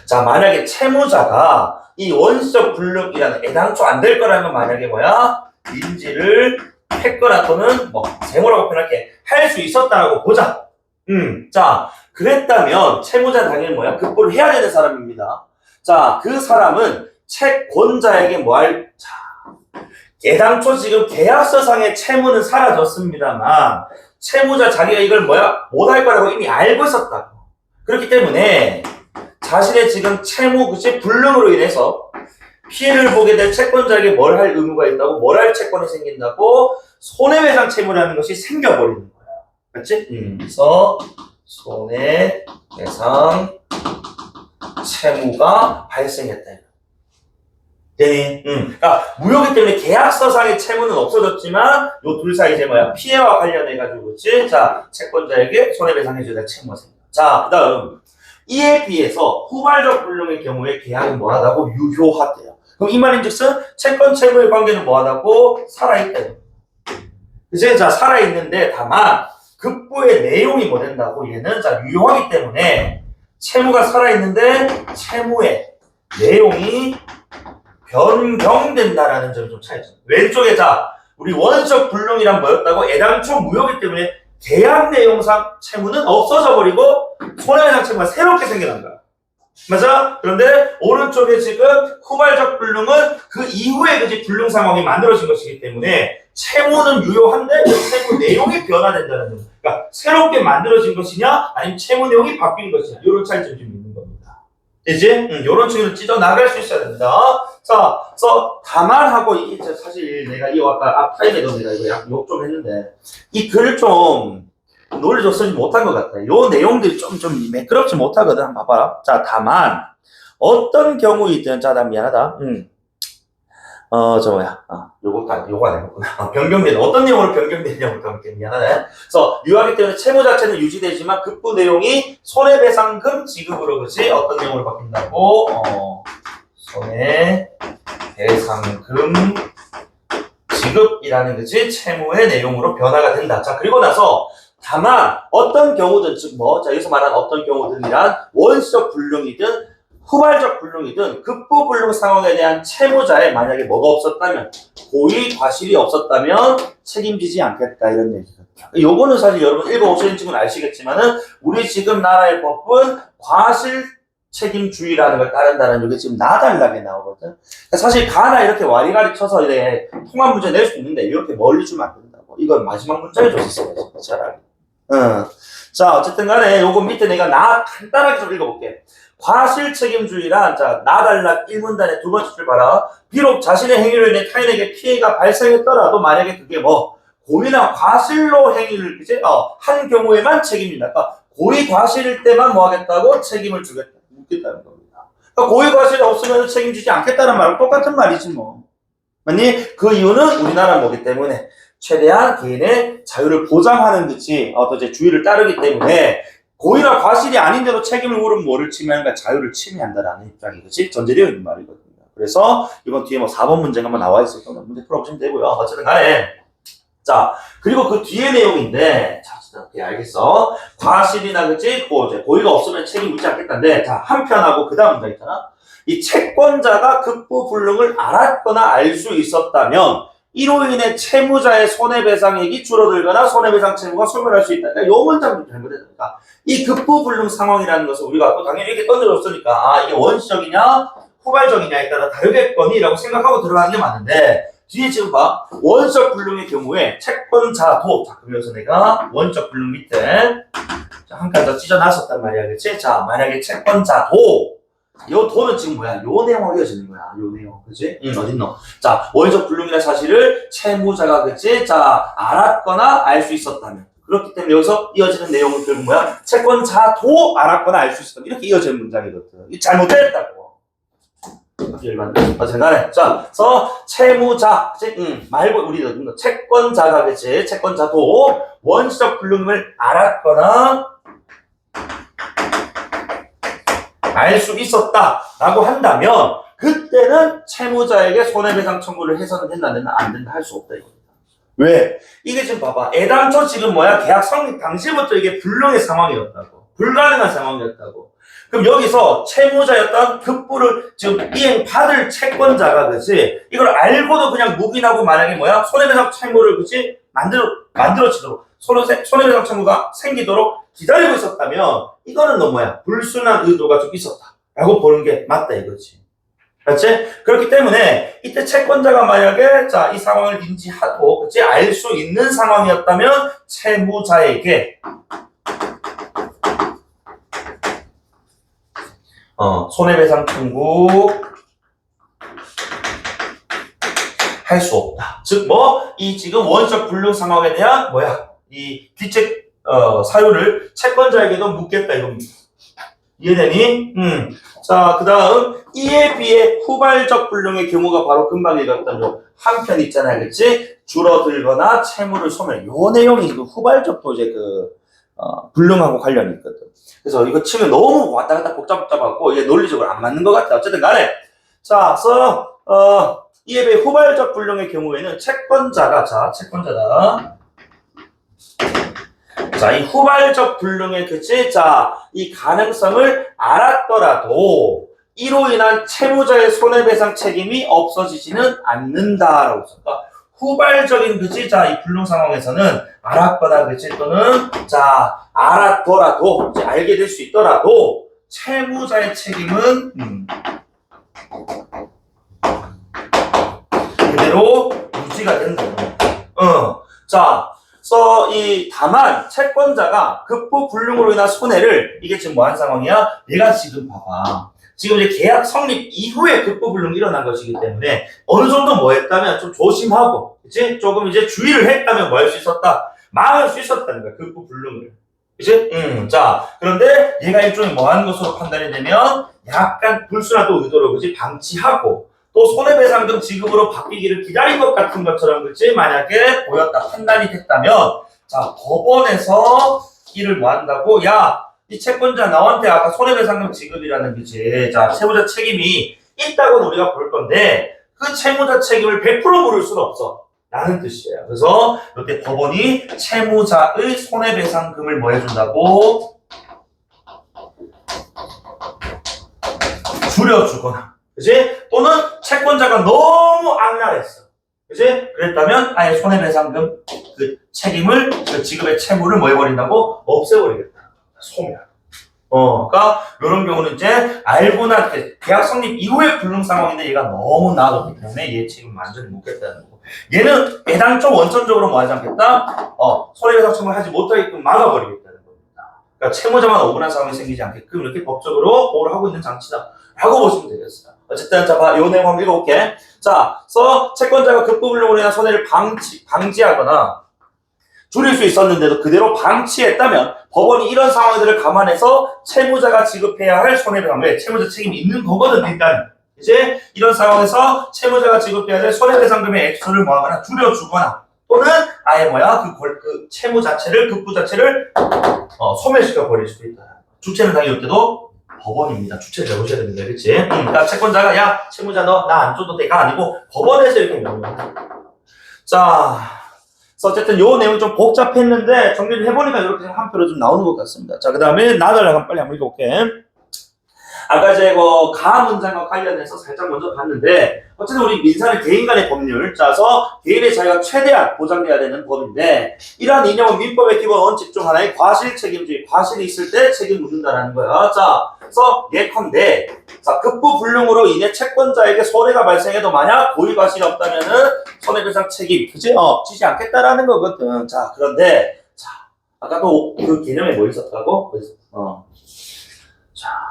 자, 만약에 채무자가 이 원시적 불능이라는 애당초 안 될 거라면 만약에 뭐야? 인지를 했거나 또는 뭐 세무라고 표현할게 할 수 있었다라고 보자. 자, 그랬다면 채무자는 당연히 뭐야? 급부를 해야 되는 사람입니다. 자, 그 사람은 채권자에게 뭐 할, 자, 애당초 지금 계약서상의 채무는 사라졌습니다만, 채무자 자기가 이걸 뭐야? 못할 거라고 이미 알고 있었다고. 그렇기 때문에, 자신의 지금 채무, 그치? 불능으로 인해서 피해를 보게 될 채권자에게 뭘 할 의무가 있다고, 뭘 할 채권이 생긴다고, 손해배상 채무라는 것이 생겨버리는 거야. 맞지? 그래서, 손해배상 채무가 발생했다. 네. 그러니까 무효기 때문에 계약서상의 채무는 없어졌지만 요 둘 사이 이제 뭐야? 피해와 관련해가지고 그렇지? 자, 채권자에게 손해배상해줘야 될 채무가 생겨. 자, 그다음 이에 비해서 후발적 불능의 경우에 계약은 뭐하다고? 유효하대요. 그럼 이 말인즉슨 채권 채무의 관계는 뭐하다고? 살아있대요. 그치? 자, 살아있는데 다만 급부의 내용이 뭐 된다고? 얘는 자 유효하기 때문에 채무가 살아있는데 채무의 내용이 변경된다라는 점이 좀 차이죠. 왼쪽에 자 우리 원시적 불능이란 뭐였다고? 애당초 무효이기 때문에 계약 내용상 채무는 없어져 버리고 손해배상 채무가 새롭게 생겨난 거야. 맞아? 그런데 오른쪽에 지금 후발적 불능은 그 이후에 그지 불능 상황이 만들어진 것이기 때문에 채무는 유효한데 그 채무 내용이 변화된다는 점. 그러니까 새롭게 만들어진 것이냐 아니면 채무 내용이 바뀐 것이냐 이런 차이점이 좀 있는 겁니다. 이제 이런 측면을 찢어 나갈 수 있어야 됩니다. 자, 그래서 다만 하고 이게 사실 내가 이 아까 앞 타임에도 내가 이거 약 욕 좀 했는데 이 글을 좀 논리적으로 쓰지 못한 것 같아요. 요 내용들이 좀 매끄럽지 못하거든. 한번 봐봐라. 자, 다만 어떤 경우이든 자, 나 미안하다. 요거 안 해봤구나. 변경되는 어떤 내용으로 변경되냐고 볼게 미안하네. 그래서 유효하기 때문에 채무 자체는 유지되지만 급부 내용이 손해배상금 지급으로 그지 어떤 내용으로 바뀐다고? 손해배상금 지급이라는 그지 채무의 내용으로 변화가 된다. 자, 그리고 나서 다만 어떤 경우든 즉 자 여기서 말한 어떤 경우든이란 원시적 불능이든 후발적 불능이든 급부 불능 상황에 대한 채무자에 만약에 뭐가 없었다면 고의 과실이 없었다면 책임지지 않겠다 이런 얘기거든요. 요거는 사실 여러분 읽어오시는 친구는 아시겠지만은 우리 지금 나라의 법은 과실 책임주의라는 걸 따른다는 게 지금 나달라게 나오거든. 사실 가나 이렇게 와리가리 쳐서 이렇게 통합 문제 낼 수 있는데 이렇게 멀리 주면 안 된다고. 이건 마지막 문장에 줬었어요. 차라리. 자, 어쨌든 간에 요거 밑에 내가 간단하게 좀 읽어볼게. 과실 책임주의란, 자, 나달락 1문단의 두 번째 줄 봐라. 비록 자신의 행위로 인해 타인에게 피해가 발생했더라도 만약에 그게 고의나 과실로 행위를, 그치? 한 경우에만 책임진다. 그러니까 고의 과실일 때만 뭐 하겠다고? 책임을 묻겠다는 겁니다. 그러니까 고의 과실이 없으면 책임지지 않겠다는 말은 똑같은 말이지 뭐. 맞니? 그 이유는 우리나라 뭐기 때문에 최대한 개인의 자유를 보장하는 듯이 또 이제 주의를 따르기 때문에 고의나 과실이 아닌데도 책임을 물으면 뭐를 침해한가? 자유를 침해한다라는 입장이 그치? 전제되어 있는 말이거든요. 그래서 이번 뒤에 4번 문제가 한번 나와 있을 거면 문제 풀어보시면 되고요. 어쨌든 간에 자, 그리고 그 뒤에 내용인데 자, 오케이, 알겠어. 과실이나 그치? 고의가 없으면 책임 묻지 않겠다는데 자, 한편하고 그 다음 문제 있잖아. 이 채권자가 급부 불능을 알았거나 알 수 있었다면 이로 인해 채무자의 손해배상액이 줄어들거나 손해배상 채무가 소멸할 수 있다. 그러니까 요 문장도 잘못했다. 이 급부불능 상황이라는 것을 우리가 당연히 이렇게 던져줬으니까 아 이게 원시적이냐 후발적이냐에 따라 다르겠거니 라고 생각하고 들어가는 게 맞는데 뒤에 지금 봐. 원시적 불능의 경우에 채권자도 자 그러면서 내가 원시적 불능 밑에 한 칸 더 찢어놨었단 말이야. 그치? 자 만약에 채권자도 요 도는 지금 뭐야? 요 내용하고 이어지는 거야. 요 내용. 그치? 어딨노? 자, 원시적 불능이라는 사실을 채무자가, 그치? 자, 알았거나 알 수 있었다면. 그렇기 때문에 여기서 이어지는 내용은 결국 뭐야? 채권자도 알았거나 알 수 있었다면. 이렇게 이어지는 문장이거든. 이 잘못됐다고. 어쨌든 자, 그래서 채무자, 그치? 말고, 우리 채권자가, 그치? 채권자도 원시적 불능을 알았거나 알 수 있었다라고 한다면 그때는 채무자에게 손해배상 청구를 해서는 된다 안 된다 안 된다 할 수 없다 이겁니다. 왜? 이게 지금 봐봐. 애당초 지금 뭐야? 계약 성립 당시부터 이게 불능의 상황이었다고. 불가능한 상황이었다고. 그럼 여기서 채무자였던 급부를 지금 이행받을 채권자가 그치? 이걸 알고도 그냥 묵인하고 만약에 뭐야? 손해배상 채무를 그치? 만들어지도록 손해배상 채무가 생기도록 기다리고 있었다면 이거는 너 뭐야? 불순한 의도가 좀 있었다라고 보는 게 맞다 이거지. 그렇지? 그렇기 때문에 이때 채권자가 만약에 자, 이 상황을 인지하고 그치? 알 수 있는 상황이었다면 채무자에게 손해배상 청구 할 수 없다. 즉 이 지금 원시적 불능 상황에 대한 뭐야? 이 귀책 사유를 채권자에게도 묻겠다 이겁니다. 이해되니? 자, 그 다음 이에 비해 후발적 불능의 경우가 바로 금방 읽었던 요 한편 있잖아요. 그치? 줄어들거나 채무를 소멸. 요 내용이 그 후발적도 이제 불능하고 관련이 있거든. 그래서 이거 치면 너무 왔다 갔다 복잡하고 이게 논리적으로 안 맞는 것 같아. 어쨌든 간에. 자, 이에 비해 후발적 불능의 경우에는 채권자다. 자, 이 후발적 불능의 그치? 자, 이 가능성을 알았더라도 이로 인한 채무자의 손해배상 책임이 없어지지는 않는다라고 했습니다. 후발적인 그치? 자, 이 불능 상황에서는 알았거나 그치? 또는 자, 알았더라도 이제 알게 될 수 있더라도 채무자의 책임은 그대로 유지가 된다. 자, 다만 채권자가 급부 불능으로 인한 손해를 이게 지금 뭐 한 상황이야? 얘가 지금 봐봐. 지금 이제 계약 성립 이후에 급부 불능이 일어난 것이기 때문에 어느 정도 뭐 했다면 좀 조심하고, 그치? 조금 이제 주의를 했다면 뭐 할 수 있었다? 막을 수 있었다는 거야, 급부 불능을. 그치? 자, 그런데 얘가 일종의 뭐 하는 것으로 판단이 되면 약간 불순한 의도로, 그치? 방치하고 또 손해배상금 지급으로 바뀌기를 기다린 것 같은 것처럼 그치? 만약에 보였다 판단이 됐다면 자 법원에서 이를 뭐 한다고? 야, 이 채권자 너한테 아까 손해배상금 지급이라는 그치? 자 채무자 책임이 있다고는 우리가 볼 건데 그 채무자 책임을 100% 물을 수는 없어 라는 뜻이에요. 그래서 이때 법원이 채무자의 손해배상금을 뭐 해준다고? 줄여주거나 그치? 또는 채권자가 너무 악랄했어. 그치? 그랬다면 아예 손해배상금 그 책임을 그 지급의 채무를 뭐 해버린다고? 없애버리겠다. 소멸. 그러니까 이런 경우는 이제 알고나 계약 성립 이후의 불능 상황인데 얘가 너무 나아졌기 때문에 얘 책임 완전히 묻겠다는 거고. 얘는 애당초 원천적으로 뭐 하지 않겠다? 손해배상 청구를 하지 못하게끔 막아버리겠다는 겁니다. 그러니까 채무자만 억울한 상황이 생기지 않게끔 이렇게 법적으로 보호를 하고 있는 장치다. 라고 보시면 되겠어요. 어쨌든, 자, 요 내용 한번 읽어볼게. 자, 채권자가 급부불능으로 인한 손해를 방지하거나 줄일 수 있었는데도 그대로 방치했다면 법원이 이런 상황들을 감안해서 채무자가 지급해야 할 손해배상을 채무자 책임이 있는 거거든, 일단. 이제 이런 상황에서 채무자가 지급해야 될 손해배상금의 액수를 뭐하거나 줄여주거나 또는 아예 그 채무 자체를, 급부 자체를 소멸시켜 버릴 수도 있다. 주체는 당연히 이때도 법원입니다. 주체를 잡으셔야 됩니다. 그치? 그러니까 채권자가 야 채무자 너 나 안 줘도 돼가 아니고 법원에서 이렇게 명령합니다. 자, 어쨌든 요 내용 좀 복잡했는데 정리를 해보니까 이렇게 한 표로 좀 나오는 것 같습니다. 자, 그 다음에 나달 빨리 한번 읽어볼게. 아까 이제 가 문장과 관련해서 살짝 먼저 봤는데 어쨌든 우리 민사는 개인 간의 법률 짜서 개인의 자유가 최대한 보장돼야 되는 법인데 이러한 이념은 민법의 기본 원칙 중 하나의 과실 책임주의 과실이 있을 때 책임 묻는다라는 거야. 자 그래서 예컨대 자 급부 불능으로 인해 채권자에게 손해가 발생해도 만약 고의 과실이 없다면은 손해배상 책임 그지? 지지 않겠다라는 거거든. 자 그런데 자 아까도 그 개념에 뭐 있었다고? 자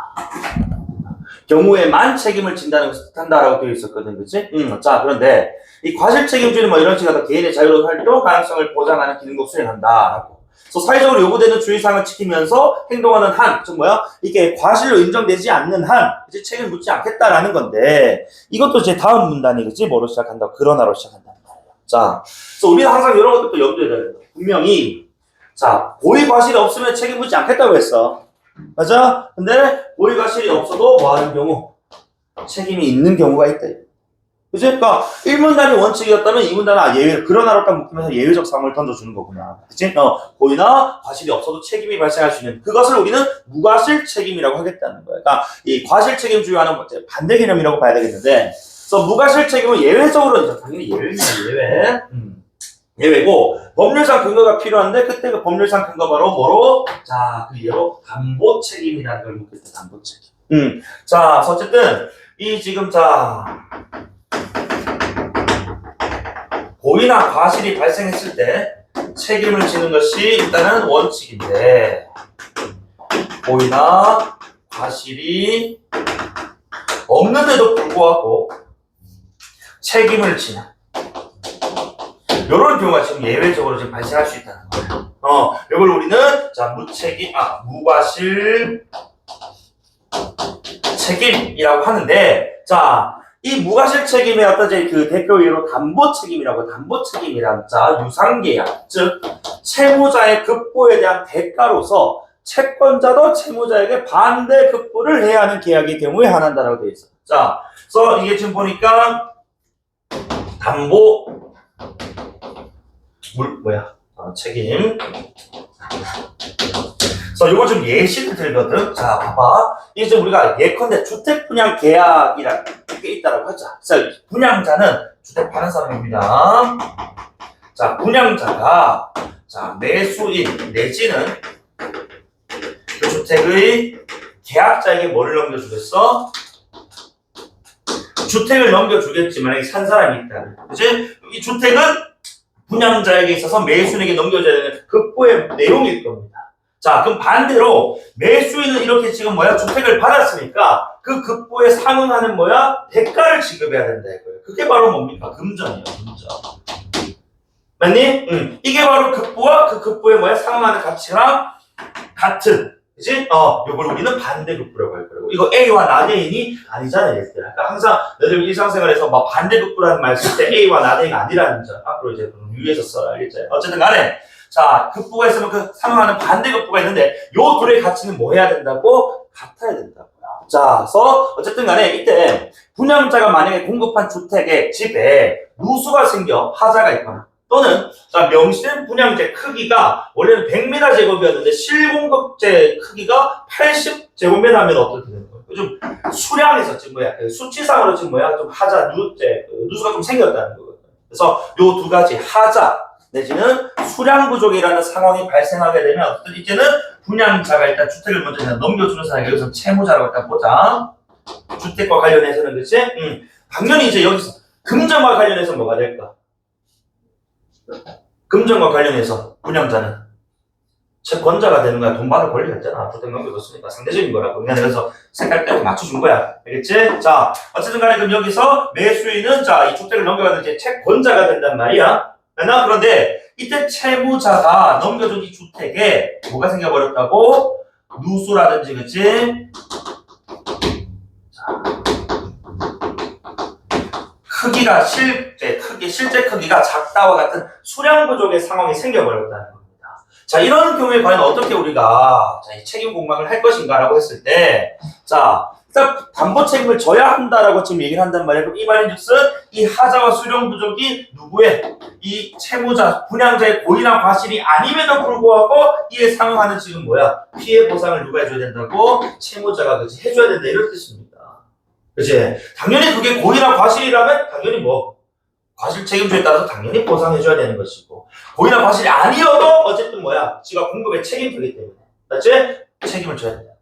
경우에만 책임을 진다는 것을 뜻한다라고 되어 있었거든, 그치? 자, 그런데 이 과실 책임주의는 뭐 이런 식으로 개인의 자유로운 활동 가능성을 보장하는 기능도 수행한다라고. 그래서 사회적으로 요구되는 주의사항을 지키면서 행동하는 한, 즉 뭐야? 이게 과실로 인정되지 않는 한, 이제 책임 묻지 않겠다라는 건데 이것도 이제 다음 문단이 그치? 뭐로 시작한다? 그러나로 시작한단 말이야. 자, 그래서 우리는 항상 이런 것들도 염두에 둬야 돼. 분명히 자, 고의 과실이 없으면 책임 묻지 않겠다고 했어. 맞아? 근데 고의 과실이 없어도 뭐 하는 경우? 책임이 있는 경우가 있다. 그치? 그러니까 1문단이 원칙이었다면 2문단은 예외, 그러나로 딱 묶으면서 예외적 상황을 던져주는 거구나. 그치? 고의나 과실이 없어도 책임이 발생할 수 있는 그것을 우리는 무과실 책임이라고 하겠다는 거야. 그러니까 이 과실 책임주의와는 반대 개념이라고 봐야 되겠는데 그래서 무과실 책임은 예외적으로 이제 당연히 예외입니다. 예외. 예외고 법률상 근거가 필요한데 그때 그 법률상 근거 바로 뭐로? 자, 그 예로 담보 책임이라는 걸 묻겠다. 담보 책임. 자, 어쨌든 이 지금 자 고의나 과실이 발생했을 때 책임을 지는 것이 일단은 원칙인데 고의나 과실이 없는데도 불구하고 책임을 지는 이런 경우가 지금 예외적으로 지금 발생할 수 있다는 거예요. 이걸 우리는 자 무과실 책임이라고 하는데 자 이 무과실 책임의 어떤 그 대표 예로 담보 책임이라고 담보 책임이란 자 유상계약 즉 채무자의 급부에 대한 대가로서 채권자도 채무자에게 반대 급부를 해야 하는 계약의 경우에 한한다라고 되어 있어. 자, 그래서 이게 지금 보니까 담보 책임. 그래서 이거 좀 예시를 들거든. 자, 봐봐. 이게 지금 우리가 예컨대 주택 분양 계약이라는 게 있다라고 하자. 그래서 분양자는 주택 파는 사람입니다. 자, 분양자가 자 매수인 내지는 그 주택의 계약자에게 뭐를 넘겨주겠어? 주택을 넘겨주겠지. 만약에 산 사람이 있다. 그치? 이 주택은 분양자에게 있어서 매수인에게 넘겨줘야 되는 급부의 내용일 겁니다. 자, 그럼 반대로 매수인은 이렇게 지금 주택을 받았으니까 그 급부에 상응하는 대가를 지급해야 된다 이거예요. 그게 바로 뭡니까? 금전이에요, 금전. 맞니? 이게 바로 급부와 그 급부에 상응하는 가치랑 같은. 그치? 요걸 우리는 반대급부라고 할 거라고. 이거 A와 나대인이 아니잖아요, 얘들아. 그러니까 항상 너희들 일상생활에서 반대급부라는 말 쓸 때 A와 나대인이 아니라는 점. 앞으로 이제 유의해서 써라, 알겠지? 어쨌든 간에. 자, 급부가 있으면 그 상응하는 반대급부가 있는데 요 둘의 가치는 뭐 해야 된다고? 같아야 된다고요. 자, 그래서 어쨌든 간에 이때 분양자가 만약에 공급한 주택의 집에 누수가 생겨 하자가 있거나 또는 자 명시된 분양재 크기가 원래는 100m 제곱이었는데 실공급재 크기가 80제곱미터 하면 어떻게 되는 거예요? 요즘 수량에서 지금 수치상으로 지금 좀 하자 누수가 좀 생겼다는 거거든요. 그래서 요 두 가지 하자 내지는 수량 부족이라는 상황이 발생하게 되면 이제는 분양자가 일단 주택을 먼저 넘겨주는 사람이 여기서 채무자라고 일단 보자. 주택과 관련해서는 그렇지? 당연히 이제 여기서 금전과 관련해서 뭐가 될까? 금전과 관련해서 분양자는 채권자가 되는 거야. 돈 받을 권리가 있잖아. 주택 넘겨줬으니까 상대적인 거라고. 그래서 색깔 떼고 맞춰준 거야. 알겠지? 자, 어쨌든 간에 그럼 여기서 매수인은 자, 이 주택을 넘겨가는 이제 채권자가 된단 말이야. 그런데 이때 채무자가 넘겨준 이 주택에 뭐가 생겨버렸다고? 누수라든지, 그치? 자, 크기가 실제 크기가 작다와 같은 수량 부족의 상황이 생겨버렸다는 겁니다. 자, 이런 경우에 과연 어떻게 우리가 이 책임 공방을 할 것인가라고 했을 때, 자, 일단 담보 책임을 져야 한다라고 지금 얘기를 한단 말이에요. 그럼 이 말인즉슨 이 하자와 수령 부족이 누구의 이 채무자, 분양자의 고의나 과실이 아님에도 불구하고 이에 상응하는 지금 뭐야? 피해 보상을 누가 해줘야 된다고? 채무자가 그치 해줘야 된다 이런 뜻입니다. 그치? 당연히 그게 고의나 과실이라면 당연히 뭐 과실 책임조에 따라서 당연히 보상해줘야 되는 것이고 고의나 과실이 아니어도 어쨌든 뭐야? 지가 공급에 책임지기 때문에 맞지? 책임을 져야 된다.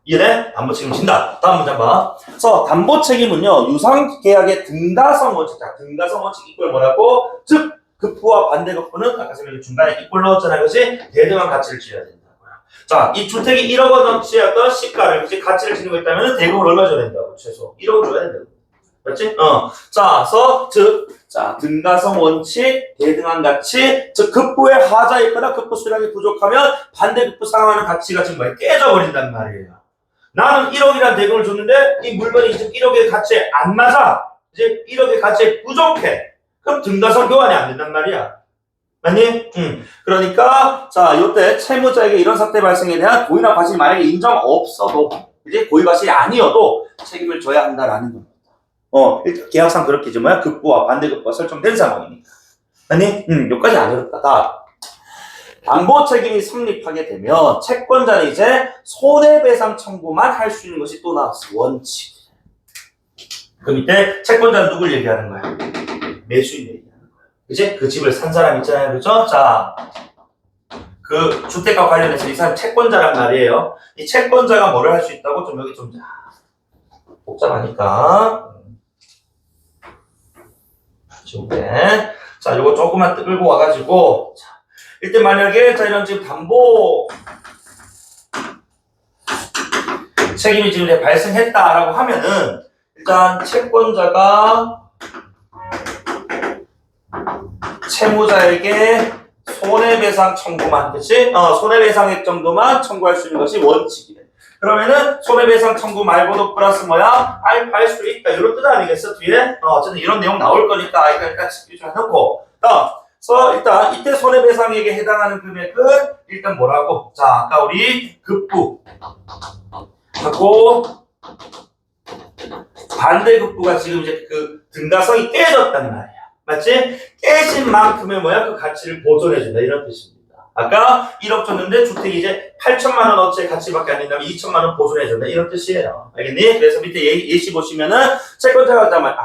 이해돼? 담보 책임을 진다. 다음 문장 봐. 그래서 담보 책임은요 유상계약의 등가성 원칙. 자, 등가성 원칙 이꼴 뭐라고? 즉 급부와 반대급부는 아까 설명한 중간에 이꼴 넣었잖아요. 그것이 대등한 가치를 지어야 된다고요. 자, 이 주택이 1억 원어치였던 시가를 그치 가치를 지니고 있다면 대금을 얼마 줘야 된다고? 최소 1억을 줘야 된다고. 맞지? 자, 그래서 자, 등가성 원칙, 대등한 가치, 즉 급부의 하자에 있거나 급부 수량이 부족하면 반대급부 상환하는 가치가 지금 뭐야? 깨져버린단 말이에요. 나는 1억이라는 대금을 줬는데 이 물건이 지금 1억의 가치에 안 맞아. 이제 1억의 가치에 부족해. 그럼 등가성 교환이 안 된단 말이야. 맞니? 그러니까 자, 요때 채무자에게 이런 사태 발생에 대한 고의나 과실이 만약에 인정 없어도 이제 고의 과실이 아니어도 책임을 져야 한다라는 겁니다. 일단 계약상 그렇게 이제 뭐야? 급부와 반대급부가 설정된 상황이니까. 아니? 여기까지 안 어렵다. 다. 담보 책임이 성립하게 되면 채권자는 이제 손해배상 청구만 할 수 있는 것이 또 나왔어. 원칙. 그 밑에 채권자는 누굴 얘기하는 거야? 매수인 얘기하는 거야. 그치? 그 집을 산 사람 있잖아요. 그죠? 자, 그 주택과 관련해서 이 사람 채권자란 말이에요. 이 채권자가 뭐를 할 수 있다고? 좀 여기 좀 복잡하니까. 자, 요거 조금만 끌고 와가지고. 자, 일단 만약에 자 이런 지금 담보 책임이 지금 이제 발생했다라고 하면은 일단 채권자가 채무자에게 손해배상 청구만, 그치? 손해배상액 정도만 청구할 수 있는 것이 원칙이래. 그러면은 손해배상 청구 말고도 플러스 뭐야? 알파 할 수 있다. 이런 뜻 아니겠어? 뒤에? 어쨌든 이런 내용 나올 거니까 일단 집중 좀 해놓고. 그래서 일단 이때 손해배상액에 해당하는 금액은 일단 뭐라고? 자, 아까 우리 급부 하고 반대급부가 지금 이제 그 등가성이 깨졌단 말이야. 맞지? 깨진 만큼의 뭐야? 그 가치를 보존해준다. 이런 뜻입니다. 아까 1억 줬는데 주택이 이제 8천만 원어치의 가치밖에 안 된다면 2천만 원 보존해준다. 이런 뜻이에요. 알겠니? 그래서 밑에 예시 보시면은 채권자가 있다면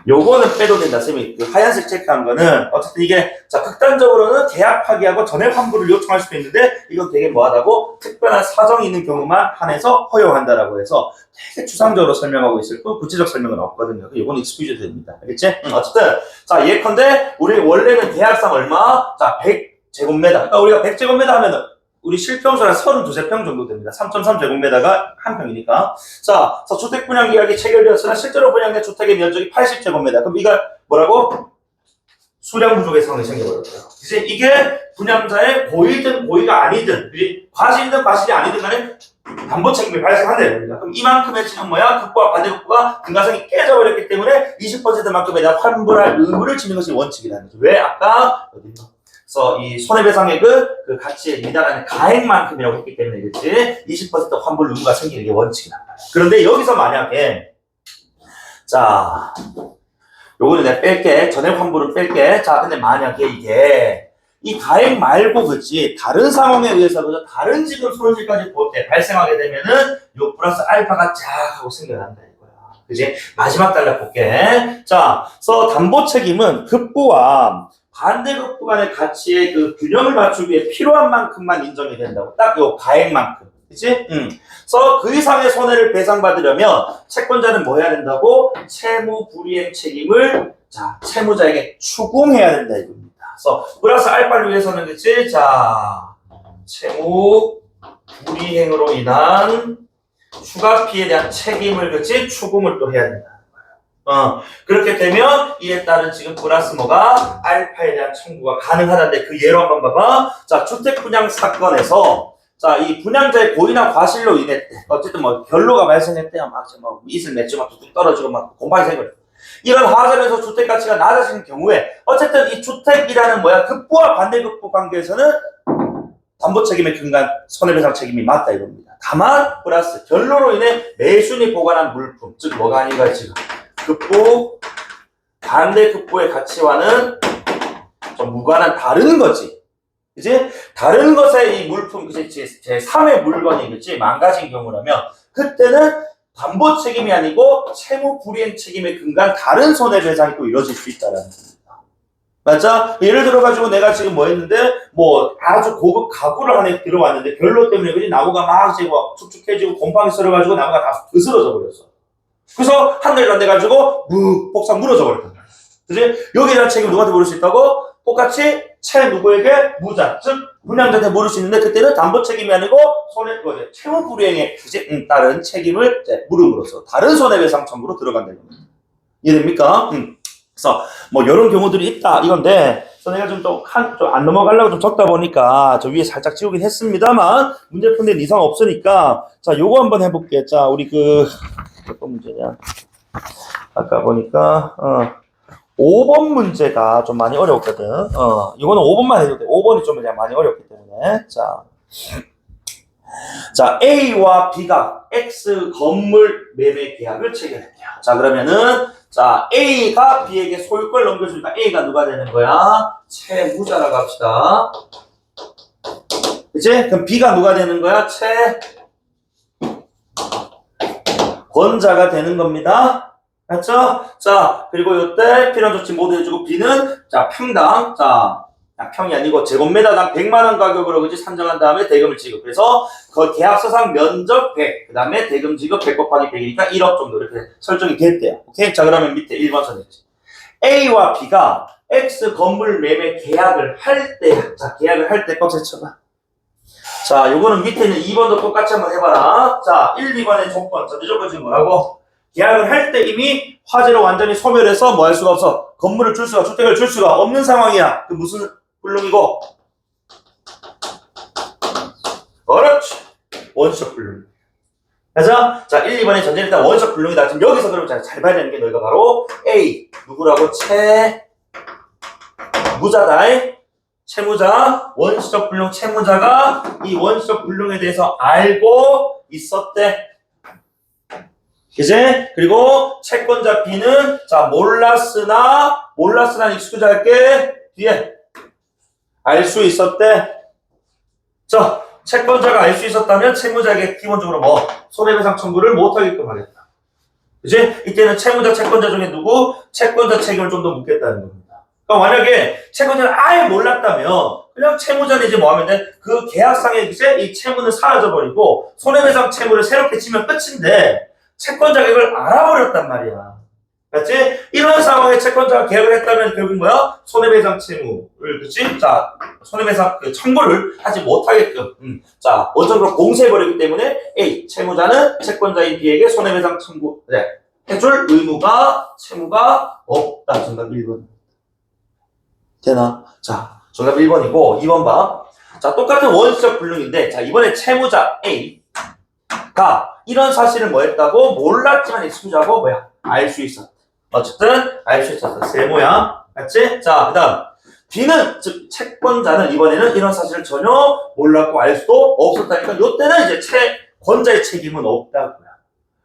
요거는 빼도 된다. 쌤이 그 하얀색 체크한 거는 어쨌든 이게 자 극단적으로는 계약 파기하고 전액 환불을 요청할 수도 있는데 이건 되게 뭐하다고 특별한 사정이 있는 경우만 한해서 허용한다라고 해서 되게 추상적으로 설명하고 있을 뿐 구체적 설명은 없거든요. 이건 익스큐즈 됩니다. 알겠지? 어쨌든 자 예컨대 우리 원래는 계약상 얼마? 자 100제곱미터. 그러니까 우리가 100제곱미터 하면은 우리 실평수는 32세평 정도 됩니다. 3.3제곱미터가 한 평이니까. 자, 주택 분양 계약이 체결되었으나 실제로 분양된 주택의 면적이 80제곱미터. 그럼 이거 뭐라고? 수량 부족의 상황이 생겨버렸어요. 이제 이게 분양자의 고의든 고의가 아니든, 과실이든 과실이 아니든 간에 담보 책임이 발생한다는 겁니다. 그럼 이만큼의 지금 뭐야? 급부와 반대급부가 등가성이 깨져버렸기 때문에 20%만큼에 대한 환불할 의무를 지는 것이 원칙이라는 거죠. 왜? 아까 어딨나? 그래서 이 손해배상액은 그 가치에 미달하는 가액만큼이라고 했기 때문에 그렇지 20% 환불 의무가 생기는 게 원칙이란 말이야. 그런데 여기서 만약에 자 요거는 내가 뺄게. 전액 환불은 뺄게. 자 근데 만약에 이게 이 가액 말고 그치 다른 상황에 의해서 그죠 다른 지금 손실까지 발생하게 되면은 요 플러스 알파가 쫙 하고 생겨난다 이거야. 그지? 마지막 단락 볼게. 자 그래서 담보 책임은 급부와 반대급부 간의 가치의 그 균형을 맞추기 위해 필요한 만큼만 인정이 된다고. 딱 요 가액만큼. 그치? 그래서 그 이상의 손해를 배상받으려면 채권자는 뭐 해야 된다고? 채무 불이행 책임을 자, 채무자에게 추궁해야 된다 이겁니다. 그래서 플러스 알파를 위해서는 그치? 자, 채무 불이행으로 인한 추가 피해에 대한 책임을 그치? 추궁을 또 해야 된다. 그렇게 되면 이에 따른 지금 플러스 뭐가 알파에 대한 청구가 가능하다는데 그 예로 한번 봐봐. 자 주택 분양 사건에서 자 이 분양자의 고의나 과실로 인해 어쨌든 뭐 결로가 발생했대요. 막 이슬 맺죠, 막 뚝뚝 떨어지고 막 공방이 생겨요. 이런 하자면서 주택 가치가 낮아지는 경우에 어쨌든 이 주택이라는 뭐야 급부와 반대급부 관계에서는 담보 책임에 근간 손해배상 책임이 맞다 이겁니다. 다만 플러스 결로로 인해 매수인이 보관한 물품, 즉 뭐가 아닌가 지금 급부, 반대 급부의 가치와는 좀 무관한 다른 거지. 그치? 다른 것에 이 물품, 그치? 제3의 물건이, 그치? 망가진 경우라면, 그때는 담보 책임이 아니고 채무 불이행 책임에 근간 다른 손해배상이 또 이루어질 수 있다라는 겁니다. 맞죠? 예를 들어가지고 내가 지금 뭐 했는데, 뭐 아주 고급 가구를 안에 들어왔는데, 결로 때문에, 그치? 나무가 막 이제 뭐 축축해지고 곰팡이 썰어가지고 나무가 다 으스러져 버렸어. 그래서 한 달도 안 돼가지고, 폭삭 무너져 버렸단 말이야. 그치? 여기에 대한 책임 누구한테 물을 수 있다고? 똑같이 채 누구에게 무자, 즉 분양자한테 물을 수 있는데 그때는 담보 책임이 아니고 채무 불이행에 따른 책임을 물음으로써 다른 손해배상 청구로 들어간다는 겁니다. 이해됩니까? 그래서 뭐 이런 경우들이 있다 이건데, 그래서 내가 좀 안 넘어가려고 좀 적다 보니까 저 위에 살짝 지우긴 했습니다만 문제 푼 데는 이상 없으니까 자 요거 한번 해볼게. 자 우리 어떤 문제냐? 아까 보니까 5번 문제가 좀 많이 어려웠거든. 이거는 5번만 해도 돼. 5번이 좀 많이 어렵기 때문에. 자, A와 B가 X 건물 매매 계약을 체결했대요. 자, 그러면은, 자, A가 B에게 소유권 넘겨주니까 A가 누가 되는 거야? 채무자라고 합시다. 그치? 그럼 B가 누가 되는 거야? 채권자가 되는 겁니다. 맞죠? 자, 그리고 이때 필요한 조치 모두 해주고, B는, 자, 평당, 자, 평이 아니고 제곱미터당 100만원 가격으로 그지 산정한 다음에 대금을 지급. 그래서 그 계약서상 면적 100, 그 다음에 대금 지급 100 곱하기 100이니까 1억 정도 이렇게 설정이 됐대요. 오케이? 자, 그러면 밑에 1번 선택지. A와 B가 X 건물 매매 계약을 할 때, 자, 계약을 할 때 꽉 쳐봐. 자, 요거는 밑에 있는 2번도 똑같이 한번 해봐라. 자, 1, 2번의 조건. 자, 무조건 지금 뭐라고? 계약을 할 때 이미 화재로 완전히 소멸해서 뭐 할 수가 없어. 건물을 줄 수가, 주택을 줄 수가 없는 상황이야. 그 무슨 불능이고? 그렇지. 원시적 불능. 그래서 자, 1, 2번의 전제는 일단 원시적 불능이다. 지금 여기서 그럼 잘 봐야 되는 게 너희가 바로 A. 누구라고? 채무자다. 채무자, 원시적 불능 채무자가 이 원시적 불능에 대해서 알고 있었대. 그지? 그리고 채권자 B는 자 몰랐으나 익숙하게 할게. 뒤에 알 수 있었대. 자, 채권자가 알 수 있었다면 채무자에게 기본적으로 뭐 손해배상 청구를 못하게끔 하겠다. 그지? 이때는 채무자, 채권자 중에 누구? 채권자 책임을 좀 더 묻겠다는 겁니다. 그러니까 만약에 채권자는 아예 몰랐다면 그냥 채무자는 이제 뭐 하면 돼? 그 계약상에 이제 이 채무는 사라져버리고 손해배상 채무를 새롭게 치면 끝인데 채권자가 이걸 알아버렸단 말이야. 맞지? 이런 상황에 채권자가 계약을 했다면 결국 뭐야? 손해배상 채무를, 그치? 자, 손해배상 청구를 하지 못하게끔, 자, 원천적으로 공세해버리기 때문에 A, 채무자는 채권자인 B에게 손해배상 청구, 해줄 의무가, 채무가 없다. 정답 1번. 되나? 자, 정답 1번이고, 2번 봐. 자, 똑같은 원시적 불능인데, 자, 이번에 채무자 A가 이런 사실을 뭐 했다고? 몰랐지만 익숙하고 알 수 있었다. 어쨌든 알 수 있었다. 세모야. 맞지? 자, 그 다음 B는 즉 채권자는 이번에는 이런 사실을 전혀 몰랐고 알 수도 없었다니까 이때는 이제 채권자의 책임은 없다고요.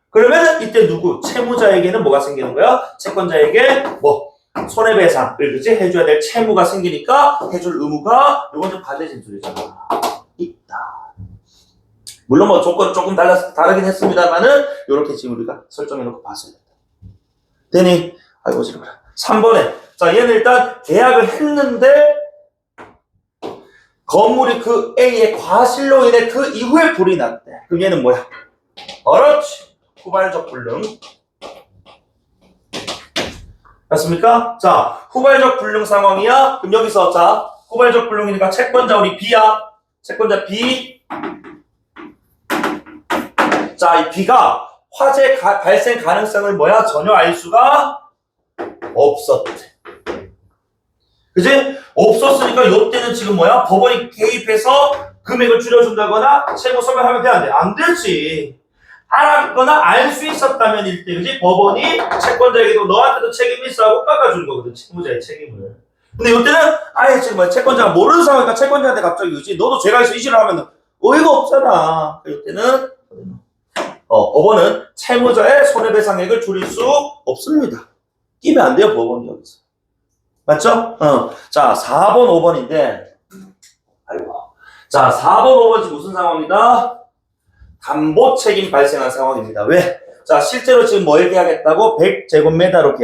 그러면 이때 누구? 채무자에게는 뭐가 생기는 거야? 채권자에게 뭐 손해배상을 그치? 해줘야 될 채무가 생기니까 해줄 의무가 이건 좀 반대진 소리잖아. 있다. 물론 뭐 조건 조금 다르긴 했습니다만은 이렇게 지금 우리가 설정해놓고 봤어야 된다. 되니? 아이고 지금 3번에 자 얘는 일단 계약을 했는데 건물이 그 A의 과실로 인해 그 이후에 불이 났대. 그럼 얘는 뭐야? 그렇지. 후발적 불능. 맞습니까? 자, 후발적 불능 상황이야. 그럼 여기서 자 후발적 불능이니까 채권자 우리 B야. 채권자 B. 자, 이 B가 화재 발생 가능성을 뭐야? 전혀 알 수가 없었대. 그지? 없었으니까 이때는 지금 뭐야? 법원이 개입해서 금액을 줄여준다거나 채무 소멸하면 돼? 안 돼? 안 되지. 알았거나 알 수 있었다면 일대, 그지? 법원이 채권자에게도 너한테도 책임이 있어 하고 깎아주는 거거든. 채무자의 책임을. 근데 이때는 아예 지금 뭐 채권자가 모르는 상황이니까 채권자한테 갑자기 그지 너도 제가 해서 이실을 하면 어이가 없잖아. 이때는 법원은 채무자의 손해배상액을 줄일 수 없습니다. 끼면 안 돼요, 법원이 여기서. 맞죠? 자, 4번, 5번인데, 아이고. 자, 4번, 5번이 무슨 상황이다? 담보 책임 발생한 상황입니다. 왜? 자, 실제로 지금 뭘 계약했다고? 100제곱미터로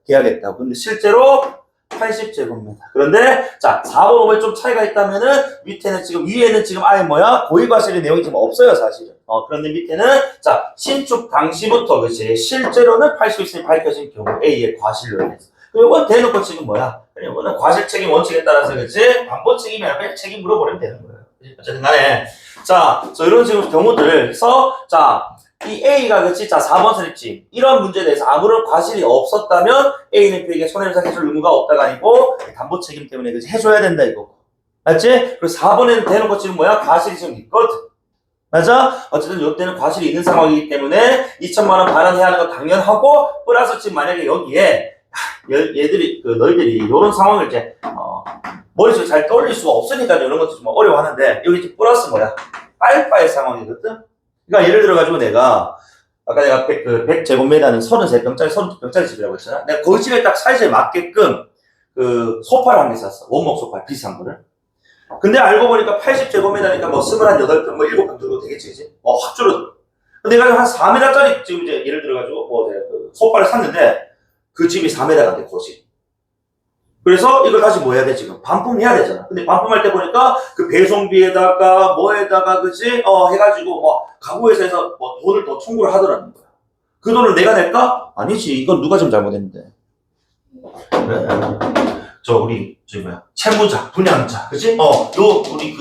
계약했다고. 근데 실제로 80제곱미터. 그런데, 자, 4번, 5번이 좀 차이가 있다면은, 위에는 지금 아예 고의과실의 내용이 지금 없어요, 사실은. 그런데 밑에는, 자, 신축 당시부터, 그치? 실제로는 80일이 밝혀진 경우, A의 과실로 인해서. 이건 대놓고 지금 이거는 과실 책임 원칙에 따라서, 그치? 담보 책임이 아니라 그냥 책임 물어버리면 되는 거예요. 어쨌든 간에. 자, 이런 지금 경우들에서, 자, 이 A가 그치? 자, 4번 선입지. 이런 문제에 대해서 아무런 과실이 없었다면 A는 B에게 손해배상 해줄 의무가 없다가 아니고 담보 책임 때문에 그치? 해줘야 된다 이거. 맞지? 그리고 4번에는 대놓고 지금 과실이 지금 있거든. 맞아? 어쨌든 이때는 과실이 있는 상황이기 때문에 2천만 원 반환해야 하는 건 당연하고 플러스 지금 만약에 여기에 너희들이 이런 상황을 이제 머릿속에 잘 떠올릴 수가 없으니까 이런 것도 좀 어려워하는데 여기 지금 플러스 빨빨 상황이거든? 그러니까 예를 들어가지고 아까 내가 100제곱미터는 33평짜리, 32평짜리 집이라고 했잖아. 내가 그 집에 딱 사이즈에 맞게끔 소파를 한 개 샀어. 원목 소파 비싼 거를. 근데 알고 보니까 80제곱미터니까 28평, 7평 정도 되겠지, 그지? 확 줄어들어. 근데 내가 한 4m짜리 지금 이제 예를 들어가지고 소파를 샀는데 그 집이 4m가 돼, 그 집. 그래서 이걸 다시 해야 돼, 지금? 반품해야 되잖아. 근데 반품할 때 보니까 그 배송비에다가 그치? 해가지고 가구회사에서 돈을 더 청구를 하더라는 거야. 그 돈을 내가 낼까? 아니지. 이건 누가 좀 잘못했는데. 그래. 채무자, 분양자, 그치? 우리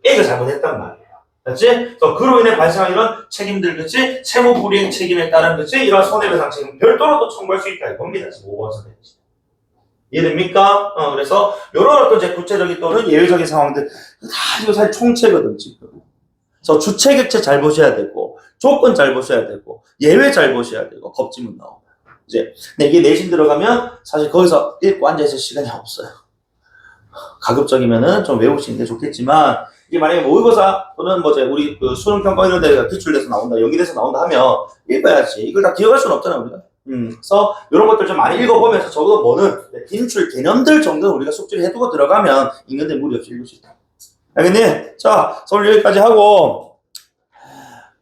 A가 잘못했단 말이에요. 그치? 그로 인해 발생한 이런 책임들, 그치? 채무 불이행 책임에 따른, 그치? 이런 손해배상 책임 별도로 또 청구할 수 있다. 이겁니다. 지금 5번 선택지. 이해됩니까? 그래서, 요런 어떤 구체적인 또는 예외적인 상황들, 다 이거 사실 총체거든, 지금. 그래서 주체객체 잘 보셔야 되고, 조건 잘 보셔야 되고, 예외 잘 보셔야 되고, 법지문 나오면. 이제, 근데 이게 내신 들어가면, 사실 거기서 읽고 앉아있을 시간이 없어요. 가급적이면은 좀 외우시는 게 좋겠지만, 이게 만약에 모의고사 또는 우리 수능 평가 이런 데가 기출돼서 나온다, 연기돼서 나온다 하면, 읽어야지. 이걸 다 기억할 수는 없잖아, 우리가. 그래서 이런 것들 좀 많이 읽어보면서 적어도 기출 개념들 정도는 우리가 숙지를 해두고 들어가면 읽는데 무리 없이 읽을 수 있다. 알겠니? 자, 오늘 여기까지 하고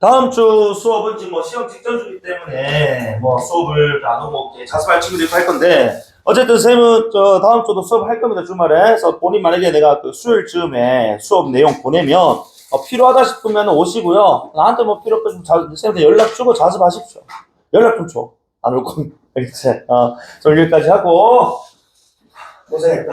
다음 주 수업은 지금 시험 직전 주기 때문에 수업을 안 오고 자습할 친구들이 할 건데 어쨌든 쌤은 다음 주도 수업 할 겁니다, 주말에. 그래서 본인 만약에 내가 수요일 즈음에 수업 내용 보내면 필요하다 싶으면 오시고요. 나한테 필요 없으면 쌤한테 연락 주고 자습하십시오. 연락 좀 줘. 안 올 거면. 알겠지? 오늘 여기까지 하고, 고생했다.